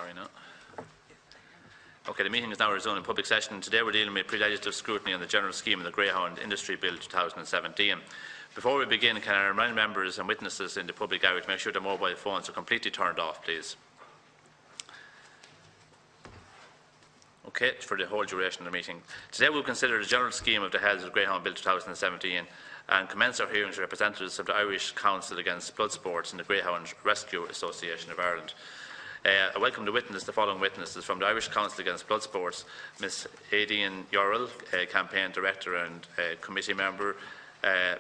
Sorry, no. Okay, the meeting is now resumed in public session. Today we're dealing with pre-legislative scrutiny on the general scheme of the Greyhound Industry Bill 2017. Before we begin, can I remind members and witnesses in the public area to make sure their mobile phones are completely turned off, please? Okay, for the whole duration of the meeting. Today we will consider the general scheme of the heads of the Greyhound Bill 2017 and commence our hearings with representatives of the Irish Council Against Blood Sports and the Greyhound Rescue Association of Ireland. I welcome the following witnesses from the Irish Council Against Blood Sports: Ms Aideen Yourell, Campaign Director and Committee Member,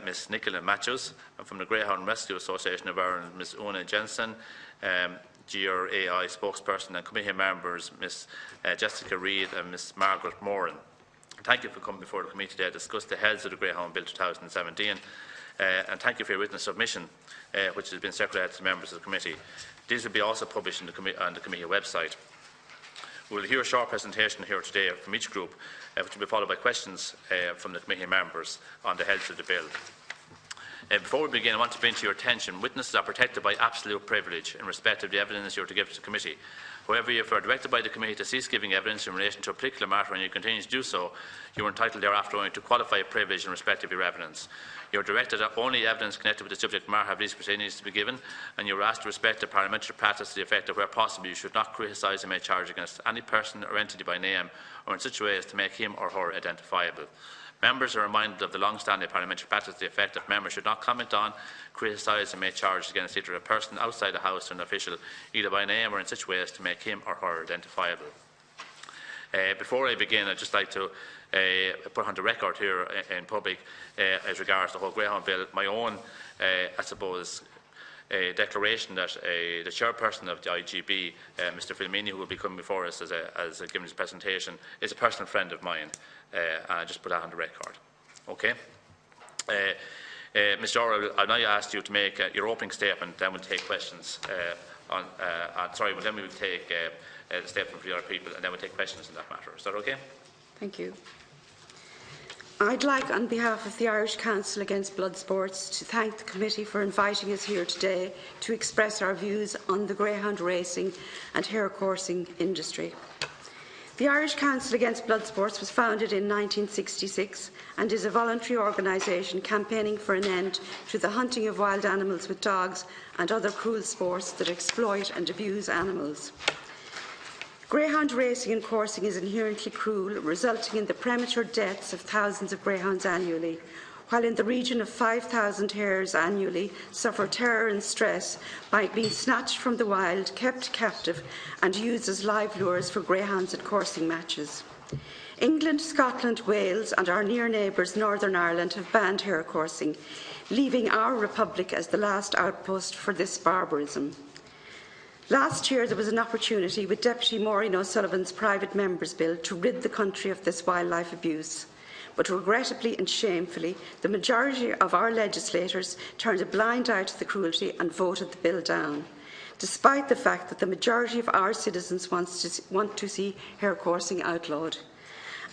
Ms Nicola Matthews, and from the Greyhound Rescue Association of Ireland, Ms Una Jensen, GRAI Spokesperson, and Committee Members Ms Jessica Reid and Ms Margaret Moran. Thank you for coming before the committee today to discuss the heads of the Greyhound Bill 2017, and thank you for your witness submission, which has been circulated to members of the committee. These will be also published on the committee website. We will hear a short presentation here today from each group, which will be followed by questions from the committee members on the heads of the bill. Before we begin, I want to bring to your attention witnesses are protected by absolute privilege in respect of the evidence you are to give to the committee. However, if you are directed by the committee to cease giving evidence in relation to a particular matter and you continue to do so, you are entitled thereafter only to qualified privilege in respect of your evidence. You are directed that only evidence connected with the subject matter of these proceedings to be given, and you are asked to respect the parliamentary practice to the effect that where possible you should not criticise or make charge against any person or entity by name or in such a way as to make him or her identifiable. Members are reminded of the long-standing parliamentary practice to the effect that members should not comment on, criticise and make charges against either a person outside the House or an official, either by name or in such way as to make him or her identifiable. Before I begin, I'd just like to put on the record here in public as regards the whole Greyhound Bill, my own, I suppose, declaration that the chairperson of the IGB, Mr Filmini, who will be coming before us as giving his presentation, is a personal friend of mine, and I just put that on the record. Okay. Mr Yourell, I've now asked you to make your opening statement, then we'll take questions then we will take a statement from the other people, and then we'll take questions on that matter. Is that okay? Thank you. I'd like, on behalf of the Irish Council Against Blood Sports, to thank the committee for inviting us here today to express our views on the greyhound racing and hare coursing industry. The Irish Council Against Blood Sports was founded in 1966 and is a voluntary organisation campaigning for an end to the hunting of wild animals with dogs and other cruel sports that exploit and abuse animals. Greyhound racing and coursing is inherently cruel, resulting in the premature deaths of thousands of greyhounds annually, while in the region of 5,000 hares annually suffer terror and stress by being snatched from the wild, kept captive and used as live lures for greyhounds at coursing matches. England, Scotland, Wales and our near neighbours Northern Ireland have banned hare coursing, leaving our republic as the last outpost for this barbarism. Last year there was an opportunity with Deputy Maureen O'Sullivan's private members' bill to rid the country of this wildlife abuse. But regrettably and shamefully, the majority of our legislators turned a blind eye to the cruelty and voted the bill down, despite the fact that the majority of our citizens want to see hare coursing outlawed.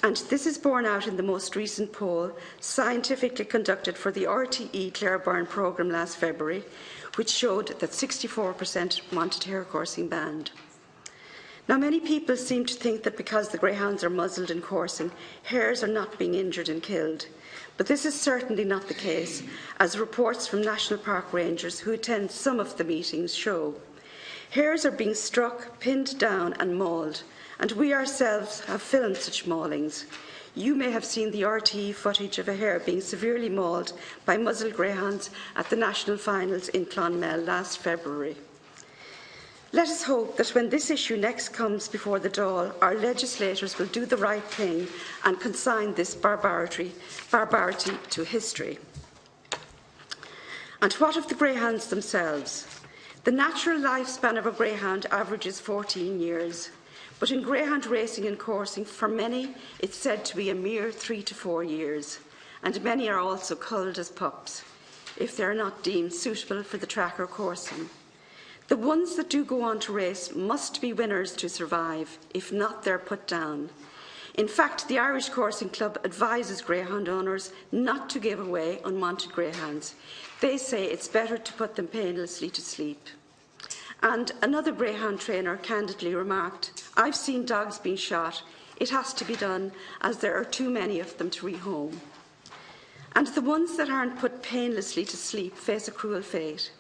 And this is borne out in the most recent poll, scientifically conducted for the RTE Clareburn programme last February, which showed that 64% wanted hare coursing banned. Now, many people seem to think that because the greyhounds are muzzled in coursing, hares are not being injured and killed. But this is certainly not the case, as reports from National Park Rangers who attend some of the meetings show. Hares are being struck, pinned down and mauled, and we ourselves have filmed such maulings. You may have seen the RTE footage of a hare being severely mauled by muzzled greyhounds at the national finals in Clonmel last February. Let us hope that when this issue next comes before the Dáil, our legislators will do the right thing and consign this barbarity to history. And what of the greyhounds themselves? The natural lifespan of a greyhound averages 14 years. But in greyhound racing and coursing, for many, it's said to be a mere 3 to 4 years, and many are also culled as pups, if they are not deemed suitable for the track or coursing. The ones that do go on to race must be winners to survive, if not, they're put down. In fact, the Irish Coursing Club advises greyhound owners not to give away unwanted greyhounds. They say it's better to put them painlessly to sleep. And another greyhound trainer candidly remarked, "I've seen dogs being shot. It has to be done, as there are too many of them to rehome." And the ones that aren't put painlessly to sleep face a cruel fate.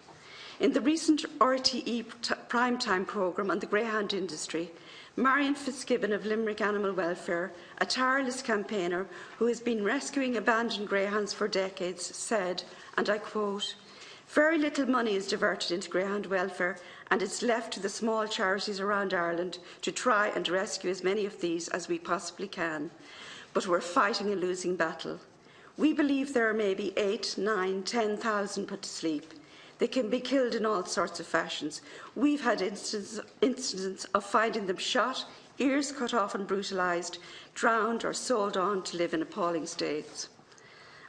In the recent RTE primetime programme on the greyhound industry, Marion Fitzgibbon of Limerick Animal Welfare, a tireless campaigner who has been rescuing abandoned greyhounds for decades, said, and I quote, "Very little money is diverted into greyhound welfare, and it's left to the small charities around Ireland to try and rescue as many of these as we possibly can. But we're fighting a losing battle. We believe there are maybe 8, 9, 10,000 put to sleep. They can be killed in all sorts of fashions. We've had instances of finding them shot, ears cut off and brutalised, drowned or sold on to live in appalling states."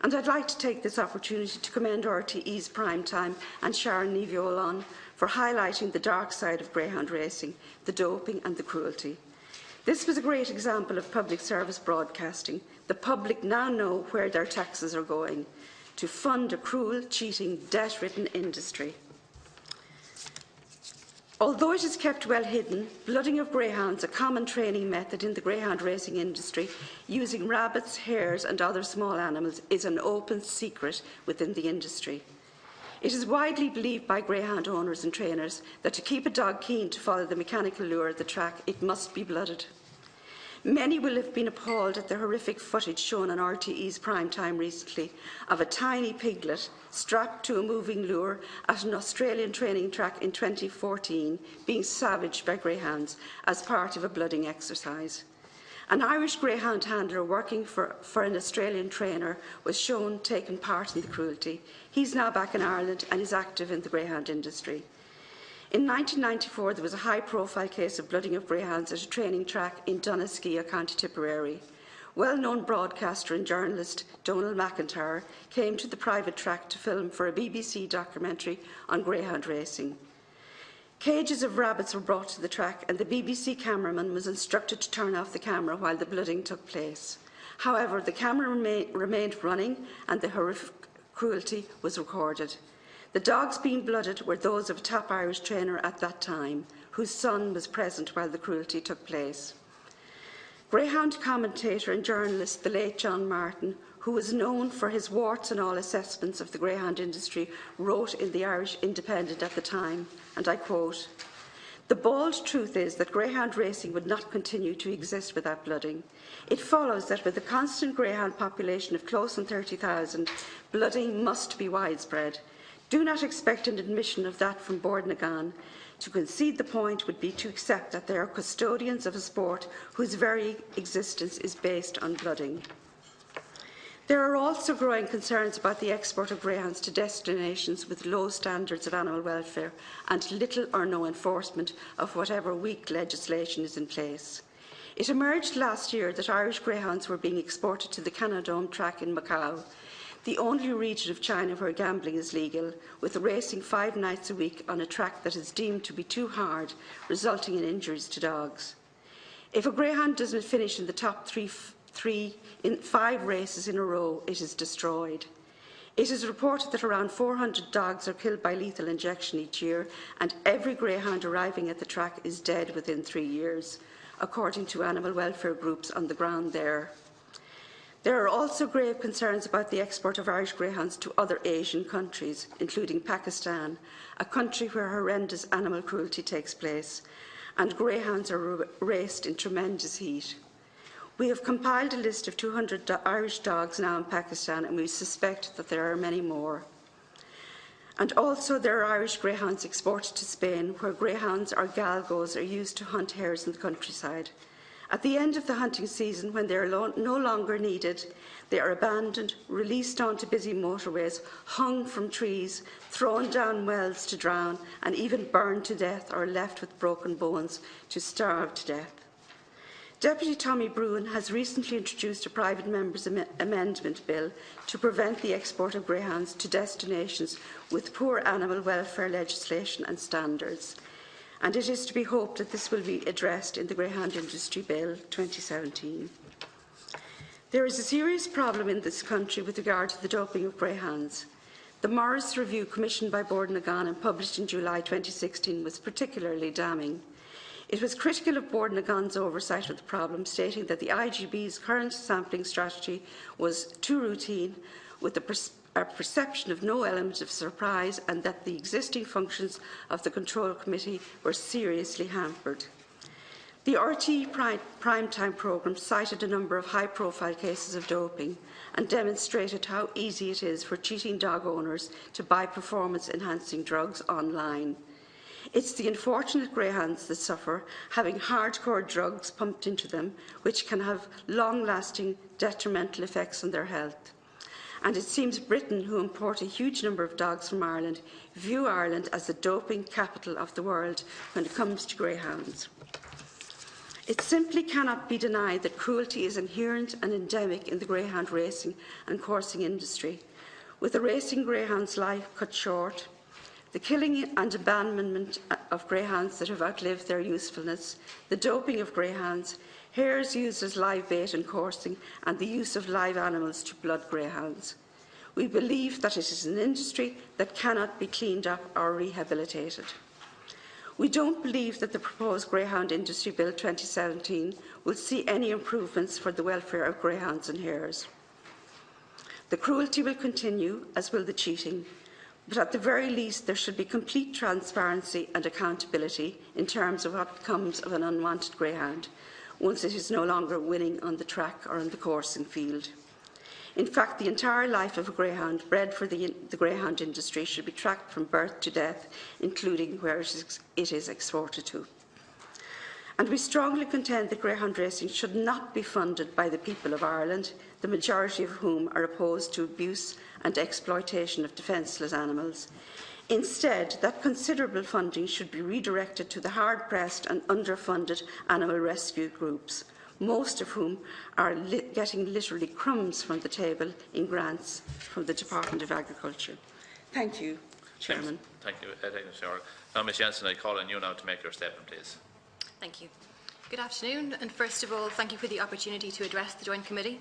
And I'd like to take this opportunity to commend RTE's Primetime and Sharon Ní-Bheoláin for highlighting the dark side of greyhound racing, the doping and the cruelty. This was a great example of public service broadcasting. The public now know where their taxes are going: to fund a cruel, cheating, debt-ridden industry. Although it is kept well hidden, blooding of greyhounds, a common training method in the greyhound racing industry, using rabbits, hares and other small animals, is an open secret within the industry. It is widely believed by greyhound owners and trainers that to keep a dog keen to follow the mechanical lure of the track, it must be blooded. Many will have been appalled at the horrific footage shown on RTE's Primetime recently of a tiny piglet strapped to a moving lure at an Australian training track in 2014 being savaged by greyhounds as part of a blooding exercise. An Irish greyhound handler working for an Australian trainer was shown taking part in the cruelty. He's now back in Ireland and is active in the greyhound industry. In 1994, there was a high-profile case of blooding of greyhounds at a training track in Donaghskea, County Tipperary. Well-known broadcaster and journalist Donald McIntyre came to the private track to film for a BBC documentary on greyhound racing. Cages of rabbits were brought to the track, and the BBC cameraman was instructed to turn off the camera while the blooding took place. However, the camera remained running and the horrific cruelty was recorded. The dogs being blooded were those of a top Irish trainer at that time, whose son was present while the cruelty took place. Greyhound commentator and journalist, the late John Martin, who was known for his warts-and-all assessments of the greyhound industry, wrote in the Irish Independent at the time, and I quote, "The bald truth is that greyhound racing would not continue to exist without blooding. It follows that with a constant greyhound population of close on 30,000, blooding must be widespread. Do not expect an admission of that from Bord Nagan. To concede the point would be to accept that they are custodians of a sport whose very existence is based on blooding." There are also growing concerns about the export of greyhounds to destinations with low standards of animal welfare and little or no enforcement of whatever weak legislation is in place. It emerged last year that Irish greyhounds were being exported to the Canadome track in Macau, the only region of China where gambling is legal, with racing 5 nights a week on a track that is deemed to be too hard, resulting in injuries to dogs. If a greyhound doesn't finish in the top three in 5 races in a row, it is destroyed. It is reported that around 400 dogs are killed by lethal injection each year, and every greyhound arriving at the track is dead within 3 years, according to animal welfare groups on the ground there. There are also grave concerns about the export of Irish greyhounds to other Asian countries, including Pakistan, a country where horrendous animal cruelty takes place, and greyhounds are raced in tremendous heat. We have compiled a list of 200 Irish dogs now in Pakistan, and we suspect that there are many more. And also there are Irish greyhounds exported to Spain, where greyhounds or galgos are used to hunt hares in the countryside. At the end of the hunting season, when they are no longer needed, they are abandoned, released onto busy motorways, hung from trees, thrown down wells to drown, and even burned to death or left with broken bones to starve to death. Deputy Tommy Bruin has recently introduced a private member's amendment bill to prevent the export of greyhounds to destinations with poor animal welfare legislation and standards, and it is to be hoped that this will be addressed in the Greyhound Industry Bill 2017. There is a serious problem in this country with regard to the doping of greyhounds. The Morris Review commissioned by Bord na Gan and published in July 2016 was particularly damning. It was critical of Bord na Gan's oversight of the problem, stating that the IGB's current sampling strategy was too routine, with a perception of no element of surprise, and that the existing functions of the Control Committee were seriously hampered. The RTE Primetime programme cited a number of high-profile cases of doping and demonstrated how easy it is for cheating dog owners to buy performance-enhancing drugs online. It's the unfortunate greyhounds that suffer, having hardcore drugs pumped into them, which can have long-lasting detrimental effects on their health. And it seems Britain, who import a huge number of dogs from Ireland, view Ireland as the doping capital of the world when it comes to greyhounds. It simply cannot be denied that cruelty is inherent and endemic in the greyhound racing and coursing industry. With the racing greyhound's life cut short, the killing and abandonment of greyhounds that have outlived their usefulness, the doping of greyhounds, hares used as live bait in coursing, and the use of live animals to blood greyhounds. We believe that it is an industry that cannot be cleaned up or rehabilitated. We don't believe that the proposed Greyhound Industry Bill 2017 will see any improvements for the welfare of greyhounds and hares. The cruelty will continue, as will the cheating, but at the very least there should be complete transparency and accountability in terms of what becomes of an unwanted greyhound once it is no longer winning on the track or on the coursing field. In fact, the entire life of a greyhound bred for the greyhound industry should be tracked from birth to death, including where it is exported to. And we strongly contend that greyhound racing should not be funded by the people of Ireland, the majority of whom are opposed to abuse and exploitation of defenceless animals. Instead, that considerable funding should be redirected to the hard-pressed and underfunded animal rescue groups, most of whom are getting literally crumbs from the table in grants from the Department of Agriculture. Thank you, Chairman. Thank you, Ms. Yourell. Now, Ms. Jensen, I call on you now to make your statement, please. Thank you. Good afternoon, and first of all, thank you for the opportunity to address the Joint Committee.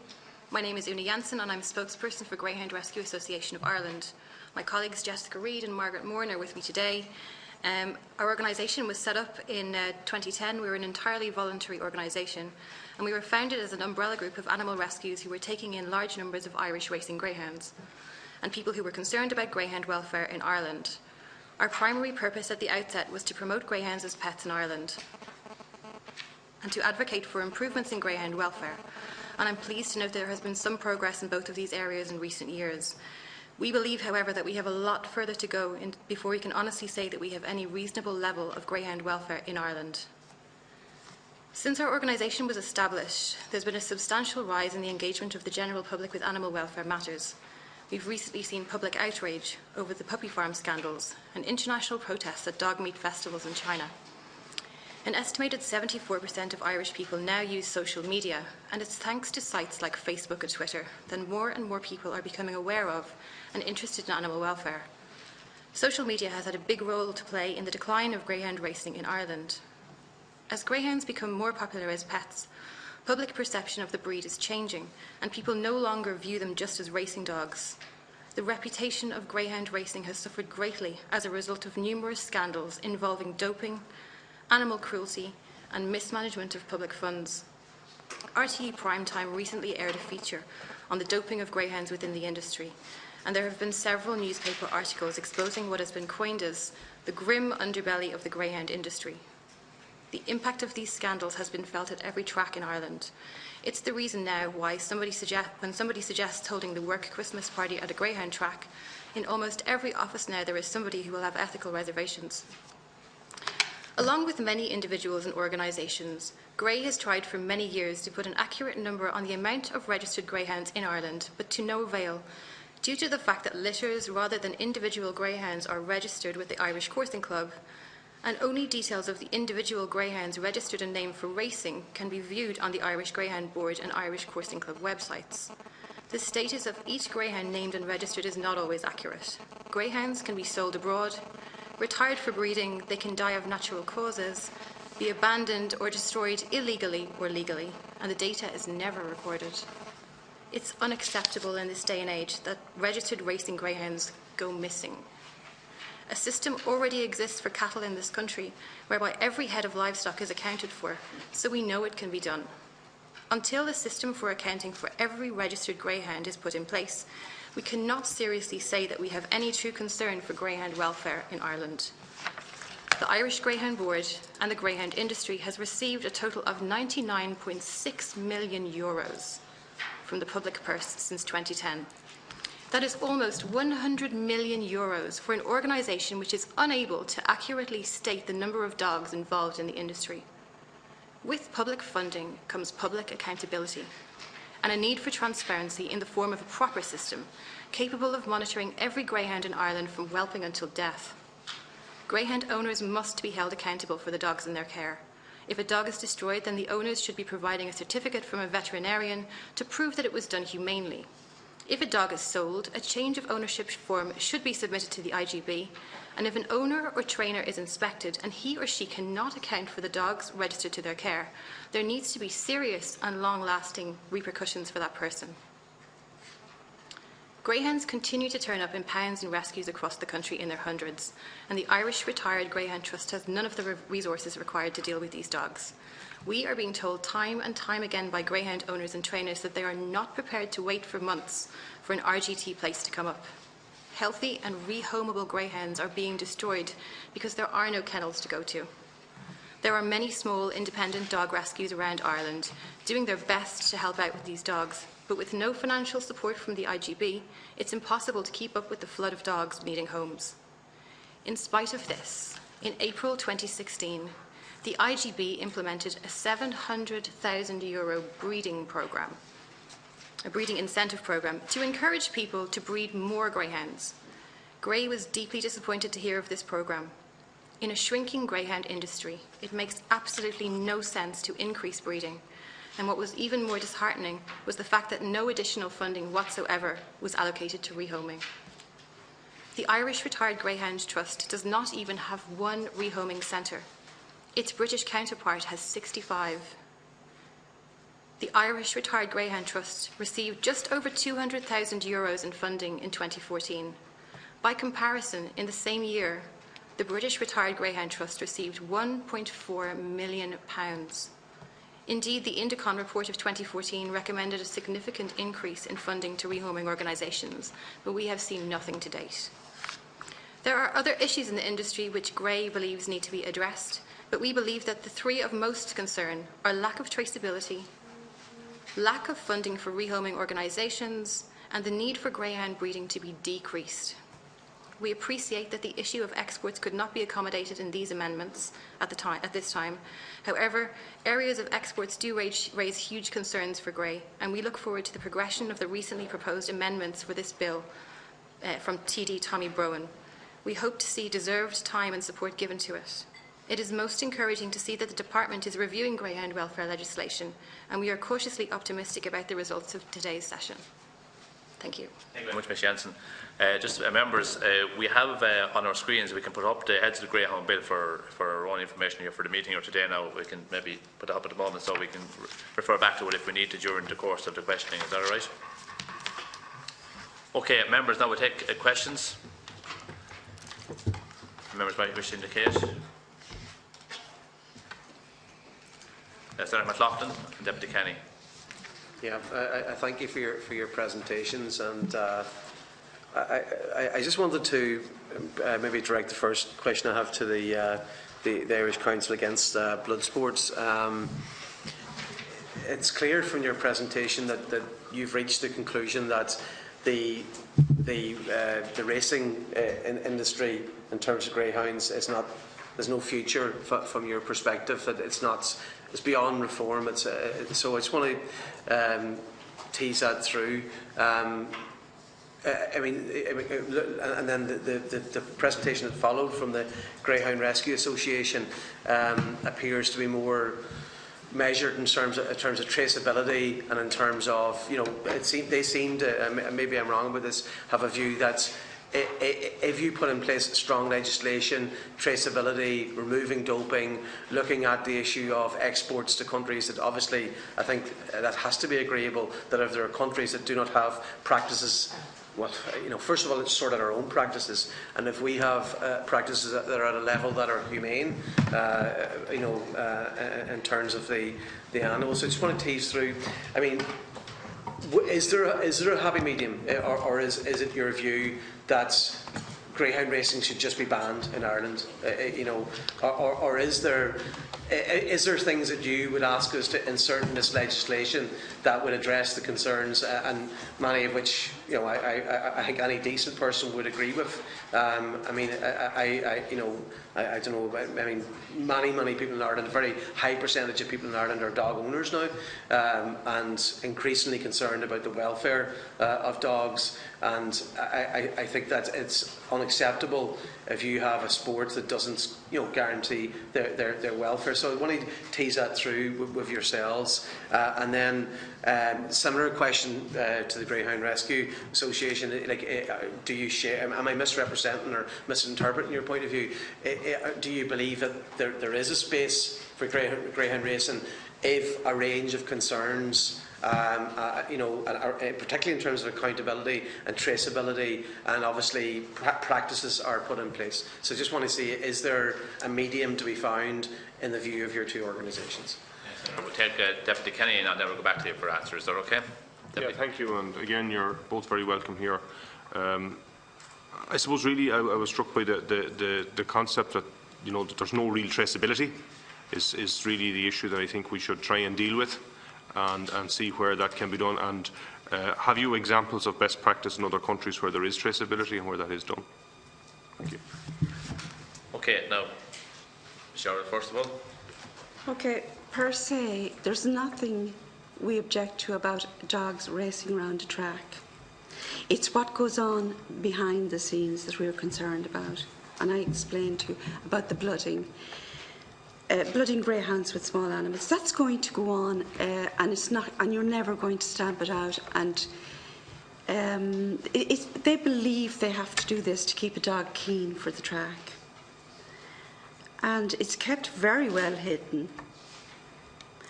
My name is Una Jansen, and I'm spokesperson for Greyhound Rescue Association of Ireland. My colleagues Jessica Reid and Margaret Moore are with me today. Our organisation was set up in 2010. We were an entirely voluntary organisation, and we were founded as an umbrella group of animal rescues who were taking in large numbers of Irish racing greyhounds and people who were concerned about greyhound welfare in Ireland. Our primary purpose at the outset was to promote greyhounds as pets in Ireland and to advocate for improvements in greyhound welfare. And I'm pleased to note there has been some progress in both of these areas in recent years. We believe, however, that we have a lot further to go before we can honestly say that we have any reasonable level of greyhound welfare in Ireland. Since our organisation was established, there's been a substantial rise in the engagement of the general public with animal welfare matters. We've recently seen public outrage over the puppy farm scandals and international protests at dog meat festivals in China. An estimated 74% of Irish people now use social media, and it's thanks to sites like Facebook and Twitter that more and more people are becoming aware of and interested in animal welfare. Social media has had a big role to play in the decline of greyhound racing in Ireland. As greyhounds become more popular as pets, public perception of the breed is changing, and people no longer view them just as racing dogs. The reputation of greyhound racing has suffered greatly as a result of numerous scandals involving doping, animal cruelty, and mismanagement of public funds. RTE Primetime recently aired a feature on the doping of greyhounds within the industry, and there have been several newspaper articles exposing what has been coined as the grim underbelly of the greyhound industry. The impact of these scandals has been felt at every track in Ireland. It's the reason now why when somebody suggests holding the work Christmas party at a greyhound track, in almost every office now there is somebody who will have ethical reservations. Along with many individuals and organisations, Grey has tried for many years to put an accurate number on the amount of registered greyhounds in Ireland, but to no avail, due to the fact that litters rather than individual greyhounds are registered with the Irish Coursing Club, and only details of the individual greyhounds registered and named for racing can be viewed on the Irish Greyhound Board and Irish Coursing Club websites. The status of each greyhound named and registered is not always accurate. Greyhounds can be sold abroad, retired for breeding, they can die of natural causes, be abandoned or destroyed illegally or legally, and the data is never recorded. It's unacceptable in this day and age that registered racing greyhounds go missing. A system already exists for cattle in this country, whereby every head of livestock is accounted for, so we know it can be done. Until a system for accounting for every registered greyhound is put in place, we cannot seriously say that we have any true concern for greyhound welfare in Ireland. The Irish Greyhound Board and the greyhound industry has received a total of €99.6 million from the public purse since 2010. That is almost €100 million for an organisation which is unable to accurately state the number of dogs involved in the industry. With public funding comes public accountability and a need for transparency in the form of a proper system capable of monitoring every greyhound in Ireland from whelping until death. Greyhound owners must be held accountable for the dogs in their care. If a dog is destroyed, then the owners should be providing a certificate from a veterinarian to prove that it was done humanely. If a dog is sold, a change of ownership form should be submitted to the IGB, and if an owner or trainer is inspected and he or she cannot account for the dogs registered to their care, there needs to be serious and long-lasting repercussions for that person. Greyhounds continue to turn up in pounds and rescues across the country in their hundreds, and the Irish Retired Greyhound Trust has none of the resources required to deal with these dogs. We are being told time and time again by greyhound owners and trainers that they are not prepared to wait for months for an RGT place to come up. Healthy and rehomable greyhounds are being destroyed because there are no kennels to go to. There are many small independent dog rescues around Ireland doing their best to help out with these dogs, but with no financial support from the IGB, it's impossible to keep up with the flood of dogs needing homes. In spite of this, in April 2016, the IGB implemented a €700,000 breeding programme, a breeding incentive programme, to encourage people to breed more greyhounds. Grey was deeply disappointed to hear of this programme. In a shrinking greyhound industry, it makes absolutely no sense to increase breeding. And what was even more disheartening was the fact that no additional funding whatsoever was allocated to rehoming. The Irish Retired Greyhound Trust does not even have one rehoming centre. Its British counterpart has 65. The Irish Retired Greyhound Trust received just over €200,000 in funding in 2014. By comparison, in the same year, the British Retired Greyhound Trust received £1.4 million. Indeed, the Indicon report of 2014 recommended a significant increase in funding to rehoming organisations, but we have seen nothing to date. There are other issues in the industry which Grey believes need to be addressed, but we believe that the three of most concern are lack of traceability, lack of funding for rehoming organisations, and the need for greyhound breeding to be decreased. We appreciate that the issue of exports could not be accommodated in these amendments at this time. However, areas of exports do raise huge concerns for Grey, and we look forward to the progression of the recently proposed amendments for this bill from TD Tommy Browan. We hope to see deserved time and support given to it. It is most encouraging to see that the Department is reviewing greyhound welfare legislation, and we are cautiously optimistic about the results of today's session. Thank you. Thank you very much, Ms Jensen. Members, we have on our screens, we can put up the heads of the Greyhound Bill for our own information here for the meeting or today now. We can maybe put it up at the moment so we can refer back to it if we need to during the course of the questioning. Is that all right? Okay, members, now we'll take questions. Members might wish to indicate. Senator McLaughlin and Deputy Kenny. Yeah, I thank you for your presentations, and I just wanted to maybe direct the first question I have to the Irish Council Against Blood Sports. It's clear from your presentation that you've reached the conclusion that the racing industry in terms of greyhounds is not. There's no future from your perspective. That it's beyond reform. So I just want to tease that through. And then the presentation that followed from the Greyhound Rescue Association appears to be more measured in terms of traceability, and in terms of, they seem to, maybe I'm wrong about this, have a view that if you put in place strong legislation, traceability, removing doping, looking at the issue of exports to countries that obviously, I think that has to be agreeable, that if there are countries that do not have practices well, first of all, let's sort out our own practices, and if we have practices that are at a level that are humane, in terms of the animals. So I just want to tease through. I mean, is there a happy medium, or is it your view that greyhound racing should just be banned in Ireland? Or is there things that you would ask us to insert in this legislation that would address the concerns, and many of which I think any decent person would agree with? I don't know. I mean, many people in Ireland, a very high percentage of people in Ireland are dog owners now, and increasingly concerned about the welfare of dogs. And I think that it's unacceptable if you have a sport that doesn't, guarantee their welfare. So I want to tease that through with yourselves, and then similar question to the Greyhound Rescue Association. Do you share? Am I misrepresenting or misinterpreting your point of view? Do you believe that there is a space for greyhound racing if a range of concerns, particularly in terms of accountability and traceability, and obviously practices are put in place? So I just want to see, is there a medium to be found in the view of your two organisations? Yes, we'll take Deputy Kenny and then we'll go back to you for answers. Is that okay? Yeah, thank you, and again, you're both very welcome here. I suppose really I was struck by the concept that that there's no real traceability is really the issue that I think we should try and deal with, and see where that can be done. And have you examples of best practice in other countries where there is traceability and where that is done? Thank you. Okay, now, Cheryl, first of all. Okay, per se, there's nothing we object to about dogs racing around a track. It's what goes on behind the scenes that we're concerned about. And I explained to you about the blooding. Blooding greyhounds with small animals. That's going to go on, and it's not, and you're never going to stamp it out. And they believe they have to do this to keep a dog keen for the track. And it's kept very well hidden.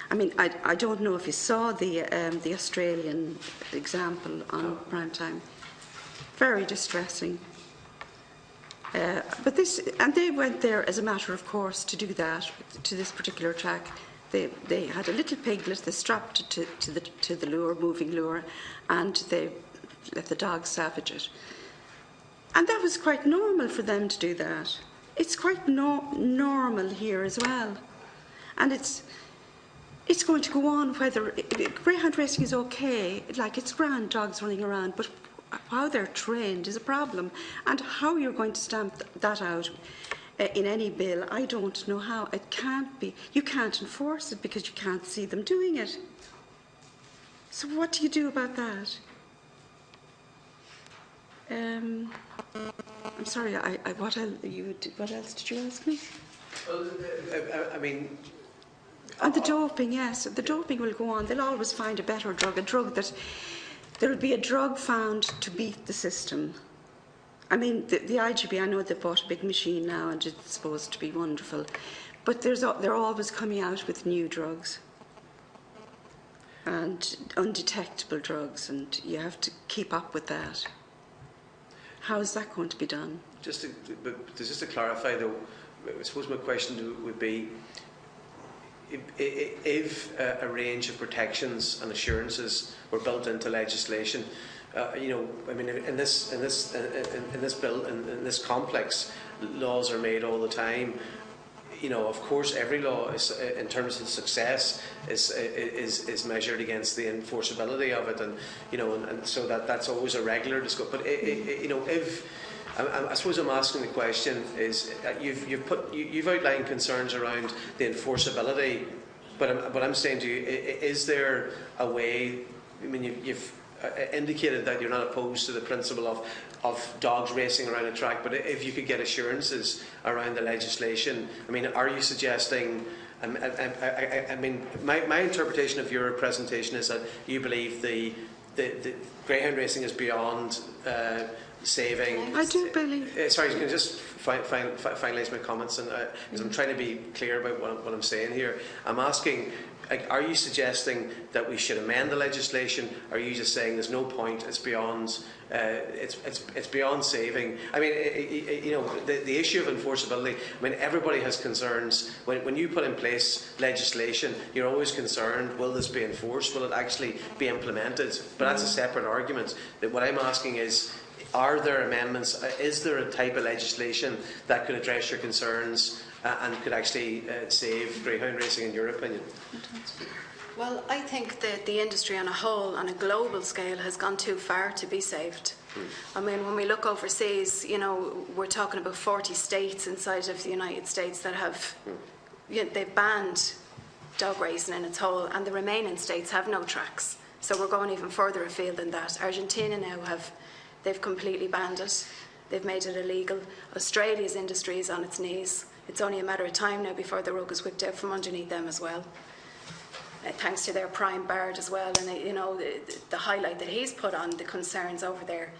I mean, I don't know if you saw the Australian example on prime time. Very distressing. But they went there as a matter of course to do that to this particular track. They had a little piglet. They strapped it to the lure, moving lure, and they let the dog savage it. And that was quite normal for them to do that. It's quite normal here as well, and it's going to go on whether greyhound racing is okay. Like, it's grand dogs running around, but how they're trained is a problem, and how you're going to stamp that out in any bill, I don't know how. It can't be. You can't enforce it because you can't see them doing it. So what do you do about that? I'm sorry. What else did you ask me? Well, I mean. And the doping, yes, the doping will go on. They'll always find a better drug, that. There will be a drug found to beat the system. I mean, the IGB, I know they've bought a big machine now and it's supposed to be wonderful, but they're always coming out with new drugs and undetectable drugs, and you have to keep up with that. How is that going to be done? Just to clarify, though, I suppose my question would be, if a range of protections and assurances were built into legislation, I mean, in this bill, in this complex, laws are made all the time. Of course, every law is, in terms of success, is measured against the enforceability of it, and so that's always a regular discussion. But if I suppose I'm asking the question is, you've outlined concerns around the enforceability, but I'm saying to you, is there a way? I mean, you've indicated that you're not opposed to the principle of dogs racing around a track, but if you could get assurances around the legislation, I mean, are you suggesting? I mean, my interpretation of your presentation is that you believe the greyhound racing is beyond saving. I do believe. Sorry, can I just finalise my comments? And because I'm trying to be clear about what I'm saying here. I'm asking, are you suggesting that we should amend the legislation? Or are you just saying there's no point? It's beyond. It's beyond saving. I mean, you know, the issue of enforceability. I mean, everybody has concerns. When you put in place legislation, you're always concerned: will this be enforced? Will it actually be implemented? But that's a separate argument. That what I'm asking is, are there amendments? Is there a type of legislation that could address your concerns and could actually save greyhound racing, in your opinion? Well, I think that the industry on a whole, on a global scale, has gone too far to be saved. I mean, when we look overseas, you know, we're talking about 40 states inside of the United States that have, you know, they've banned dog racing in its whole, and the remaining states have no tracks. So we're going even further afield than that. Argentina now they've completely banned it. They've made it illegal. Australia's industry is on its knees. It's only a matter of time now before the rug is whipped out from underneath them as well. Thanks to their prime Bard as well, and you know, the highlight that he's put on the concerns over there.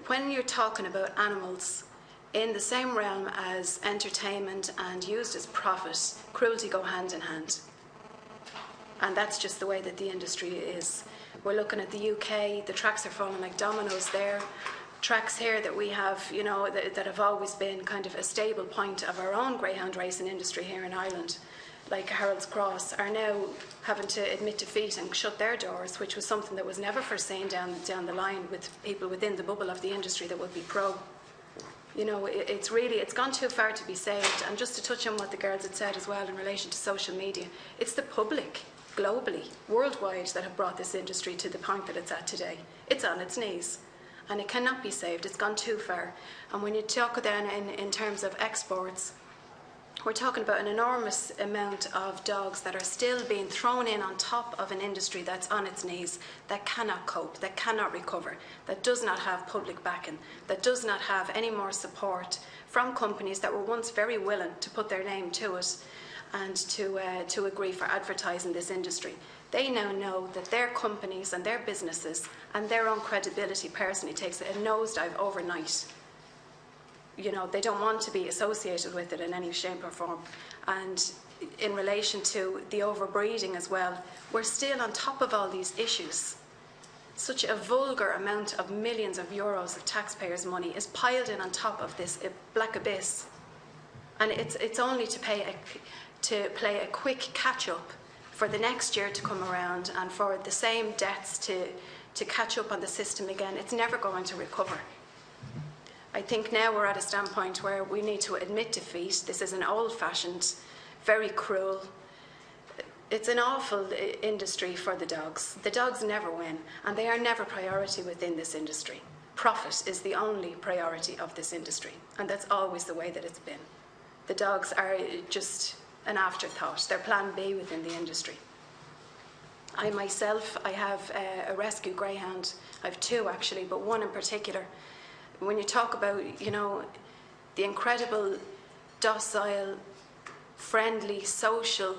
When you're talking about animals in the same realm as entertainment and used as profit, cruelty go hand in hand. And that's just the way that the industry is. We're looking at the UK, the tracks are falling like dominoes there. Tracks here that we have, you know, that have always been kind of a stable point of our own greyhound racing industry here in Ireland, like Harold's Cross, are now having to admit defeat and shut their doors, which was something that was never foreseen down the line with people within the bubble of the industry that would be pro. You know, it's gone too far to be saved. And just to touch on what the girls had said as well in relation to social media, it's the public, globally, worldwide, that have brought this industry to the point that it's at today. It's on its knees. And it cannot be saved. It's gone too far. And when you talk then in terms of exports, we're talking about an enormous amount of dogs that are still being thrown in on top of an industry that's on its knees, that cannot cope, that cannot recover, that does not have public backing, that does not have any more support from companies that were once very willing to put their name to it and to agree for advertising this industry. They now know that their companies and their businesses and their own credibility personally takes a nosedive overnight. You know, they don't want to be associated with it in any shape or form. And in relation to the overbreeding as well, we're still on top of all these issues. Such a vulgar amount of millions of euros of taxpayers' money is piled in on top of this black abyss. And it's only to play a quick catch-up for the next year to come around and for the same debts to catch up on the system again. It's never going to recover. I think now we're at a standpoint where we need to admit defeat. This is an old-fashioned, very cruel. It's an awful industry for the dogs. The dogs never win, and they are never priority within this industry. Profit is the only priority of this industry, and that's always the way that it's been. The dogs are just an afterthought. They're plan B within the industry. I myself, I have a rescue greyhound. I have two actually, but one in particular. When you talk about, you know, the incredible, docile, friendly, social,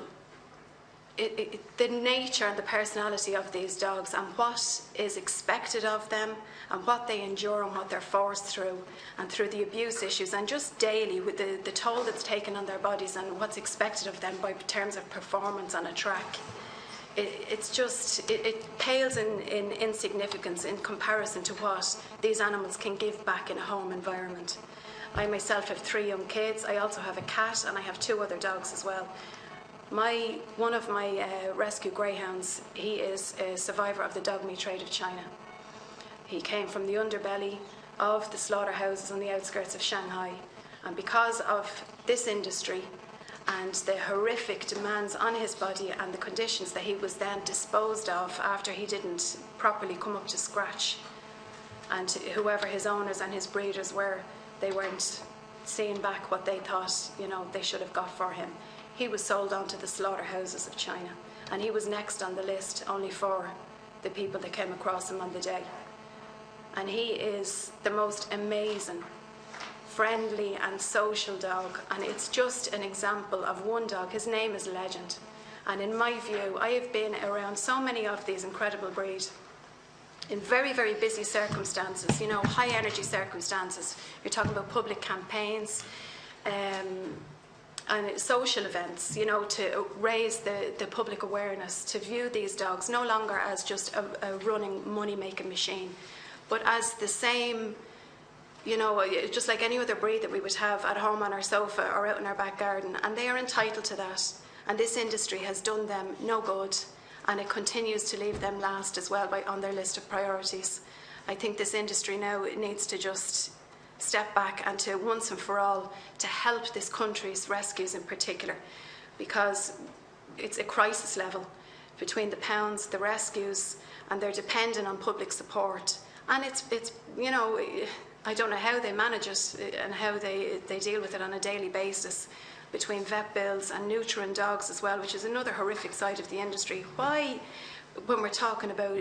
the nature and the personality of these dogs and what is expected of them and what they endure and what they're forced through and through the abuse issues and just daily with the toll that's taken on their bodies and what's expected of them by terms of performance on a track. It pales in insignificance in comparison to what these animals can give back in a home environment. I myself have 3 young kids. I also have a cat and I have 2 other dogs as well. One of my rescue greyhounds, he is a survivor of the dog meat trade of China. He came from the underbelly of the slaughterhouses on the outskirts of Shanghai, and because of this industry and the horrific demands on his body and the conditions that he was then disposed of after he didn't properly come up to scratch, and whoever his owners and his breeders were, they weren't seeing back what they thought, you know, they should have got for him. He was sold on to the slaughterhouses of China, and he was next on the list only for the people that came across him on the day. And he is the most amazing, friendly and social dog, and it's just an example of one dog. His name is Legend, and in my view, I have been around so many of these incredible breeds, in very, very busy circumstances, you know, high energy circumstances. You're talking about public campaigns and social events, you know, to raise the public awareness, to view these dogs no longer as just a running money-making machine, but as the same, you know, just like any other breed that we would have at home on our sofa or out in our back garden, and they are entitled to that. And this industry has done them no good, and it continues to leave them last as well on their list of priorities. I think this industry now needs to just step back and to once and for all to help this country's rescues in particular, because it's a crisis level between the pounds, the rescues, and they're dependent on public support. And it's you know, I don't know how they manage it and how they deal with it on a daily basis, between vet bills and neutering dogs as well, which is another horrific side of the industry. Why, when we're talking about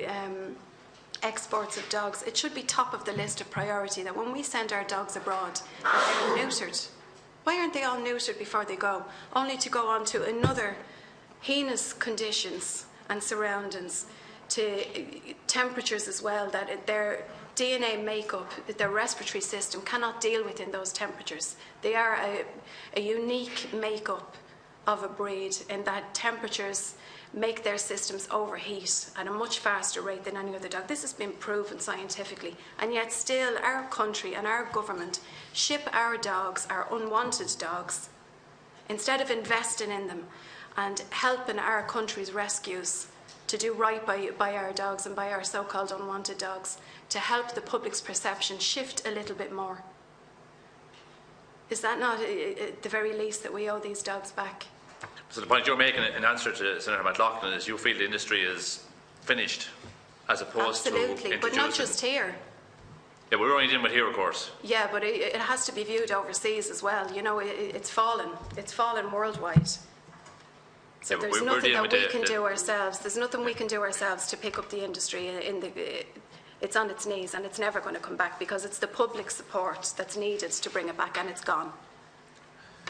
exports of dogs, it should be top of the list of priority that when we send our dogs abroad, that they're neutered. Why aren't they all neutered before they go, only to go on to another heinous conditions and surroundings, to temperatures as well, that their DNA makeup, their respiratory system cannot deal with in those temperatures. They are a unique makeup of a breed in that temperatures make their systems overheat at a much faster rate than any other dog. This has been proven scientifically, and yet still our country and our government ship our dogs, our unwanted dogs, instead of investing in them and helping our country's rescues to do right by our dogs and by our so-called unwanted dogs, to help the public's perception shift a little bit more. Is that not at the very least that we owe these dogs back? So the point you're making in answer to Senator McLaughlin is you feel the industry is finished as opposed to absolutely, but not just here. Yeah, we're only dealing with here, of course. Yeah, but it has to be viewed overseas as well. You know, it's fallen. It's fallen worldwide. So there's nothing that we can do ourselves. There's nothing we can do ourselves to pick up the industry. It's on its knees, and it's never going to come back, because it's the public support that's needed to bring it back, and it's gone.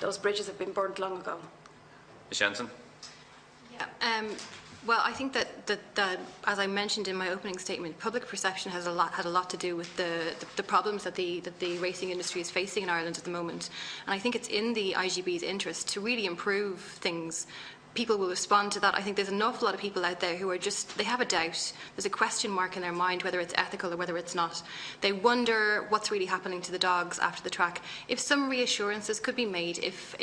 Those bridges have been burnt long ago. Ms. Jensen? Yeah. Well, I think that as I mentioned in my opening statement, public perception had a lot to do with the problems that the racing industry is facing in Ireland at the moment. And I think it's in the IGB's interest to really improve things. People will respond to that. I think there's an awful lot of people out there who are just, they have a doubt. There's a question mark in their mind whether it's ethical or whether it's not. They wonder what's really happening to the dogs after the track. If some reassurances could be made, if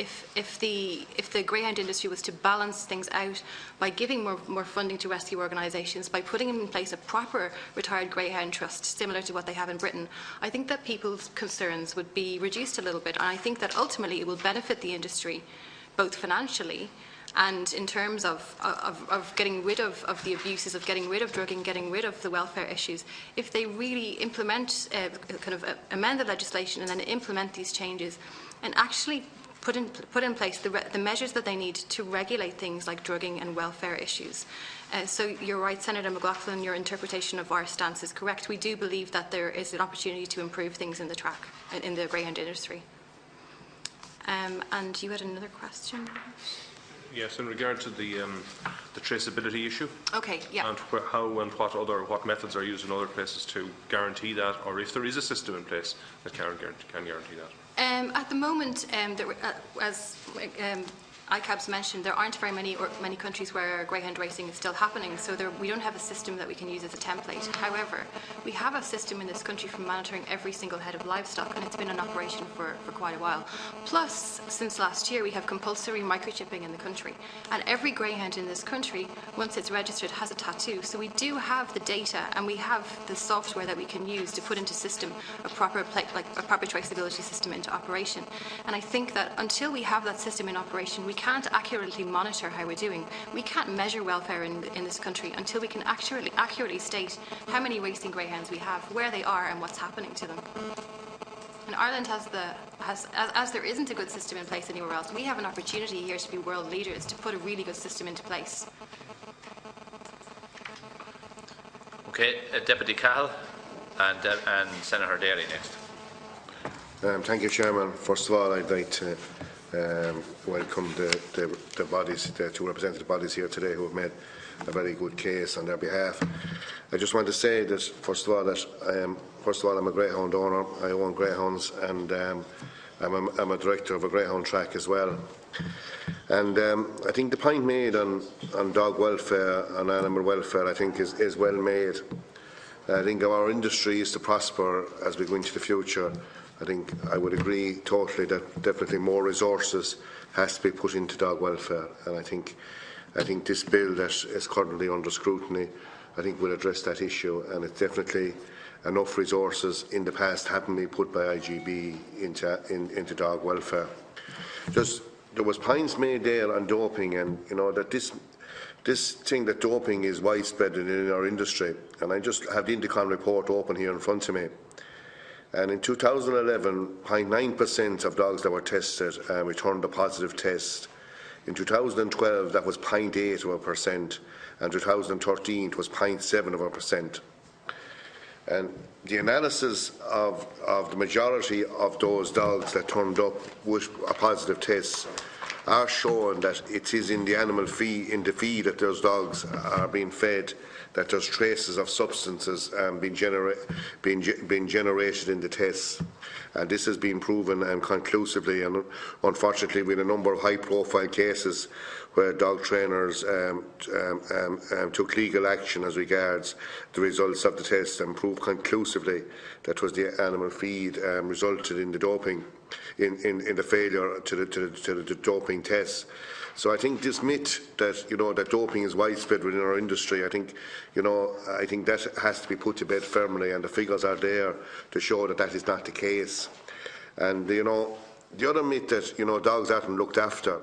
the greyhound industry was to balance things out by giving more funding to rescue organisations, by putting in place a proper retired greyhound trust similar to what they have in Britain, I think that people's concerns would be reduced a little bit. And I think that ultimately it will benefit the industry, both financially and in terms of getting rid of the abuses, of getting rid of drugging, getting rid of the welfare issues. If they really implement, amend the legislation and then implement these changes and actually put in place the measures that they need to regulate things like drugging and welfare issues. So you're right, Senator McLaughlin, your interpretation of our stance is correct. We do believe that there is an opportunity to improve things in the greyhound industry. And you had another question? Yes, in regard to the traceability issue. Okay, yeah. And how and what methods are used in other places to guarantee that, or if there is a system in place that can guarantee that. At the moment, as ICABS mentioned, there aren't very many countries where greyhound racing is still happening, so we don't have a system that we can use as a template. However, we have a system in this country for monitoring every single head of livestock, and it's been in operation for quite a while. Plus, since last year, we have compulsory microchipping in the country, and every greyhound in this country, once it's registered, has a tattoo. So we do have the data, and we have the software that we can use to put into system a proper traceability system into operation. And I think that until we have that system in operation, we can't accurately monitor how we're doing. We can't measure welfare in this country until we can accurately state how many racing greyhounds we have, where they are, and what's happening to them. And Ireland as there isn't a good system in place anywhere else, we have an opportunity here to be world leaders, to put a really good system into place. Okay, Deputy Cahill and Senator Daly next. Thank you, Chairman. First of all, I'd like to welcome the bodies, the two representative bodies here today who have made a very good case on their behalf. I just want to say that first of all I'm a greyhound owner. I own greyhounds, and I'm a director of a greyhound track as well. And I think the point made on dog welfare and animal welfare, I think, is well made. I think our industry is to prosper as we go into the future. I think I would agree totally that definitely more resources has to be put into dog welfare, and I think this bill that is currently under scrutiny, I think will address that issue, and it's definitely enough resources in the past haven't been put by IGB into dog welfare. There was points made there on doping, and that this thing that doping is widespread in our industry, and I just have the Indicon report open here in front of me. And in 2011, 0.9% of dogs that were tested returned a positive test. In 2012, that was 0.8%, and 2013 it was 0.7%. And the analysis of the majority of those dogs that turned up with a positive test are showing that it is in the animal feed, in the feed that those dogs are being fed, that there's traces of substances being generated in the tests. And this has been proven conclusively, and unfortunately with a number of high-profile cases where dog trainers took legal action as regards the results of the test and proved conclusively that was the animal feed resulted in the doping, in the failure to the doping tests. So I think this myth that that doping is widespread within our industry, I think that has to be put to bed firmly, and the figures are there to show that that is not the case. And the other myth that dogs aren't looked after,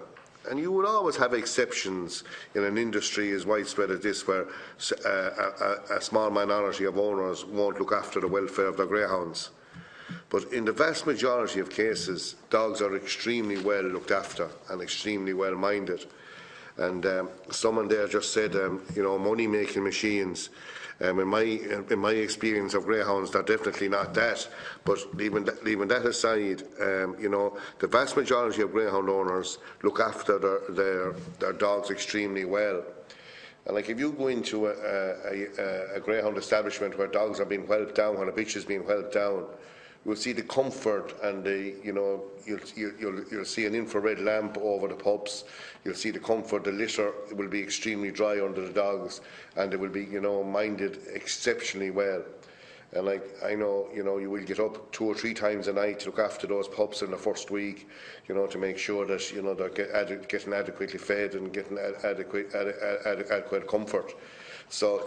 and you will always have exceptions in an industry as widespread as this, where a small minority of owners won't look after the welfare of their greyhounds. But in the vast majority of cases, dogs are extremely well looked after and extremely well minded. And someone there just said, money-making machines. In my experience of greyhounds, they're definitely not that. But leaving that aside, the vast majority of greyhound owners look after their dogs extremely well. And like if you go into a greyhound establishment where dogs are being whelped down, when a bitch is being whelped down, you'll see the comfort, and you'll see an infrared lamp over the pups. You'll see the comfort. The litter will be extremely dry under the dogs, and they will be minded exceptionally well. And I know you will get up 2 or 3 times a night to look after those pups in the first week, to make sure that they're getting adequately fed and getting adequate comfort. So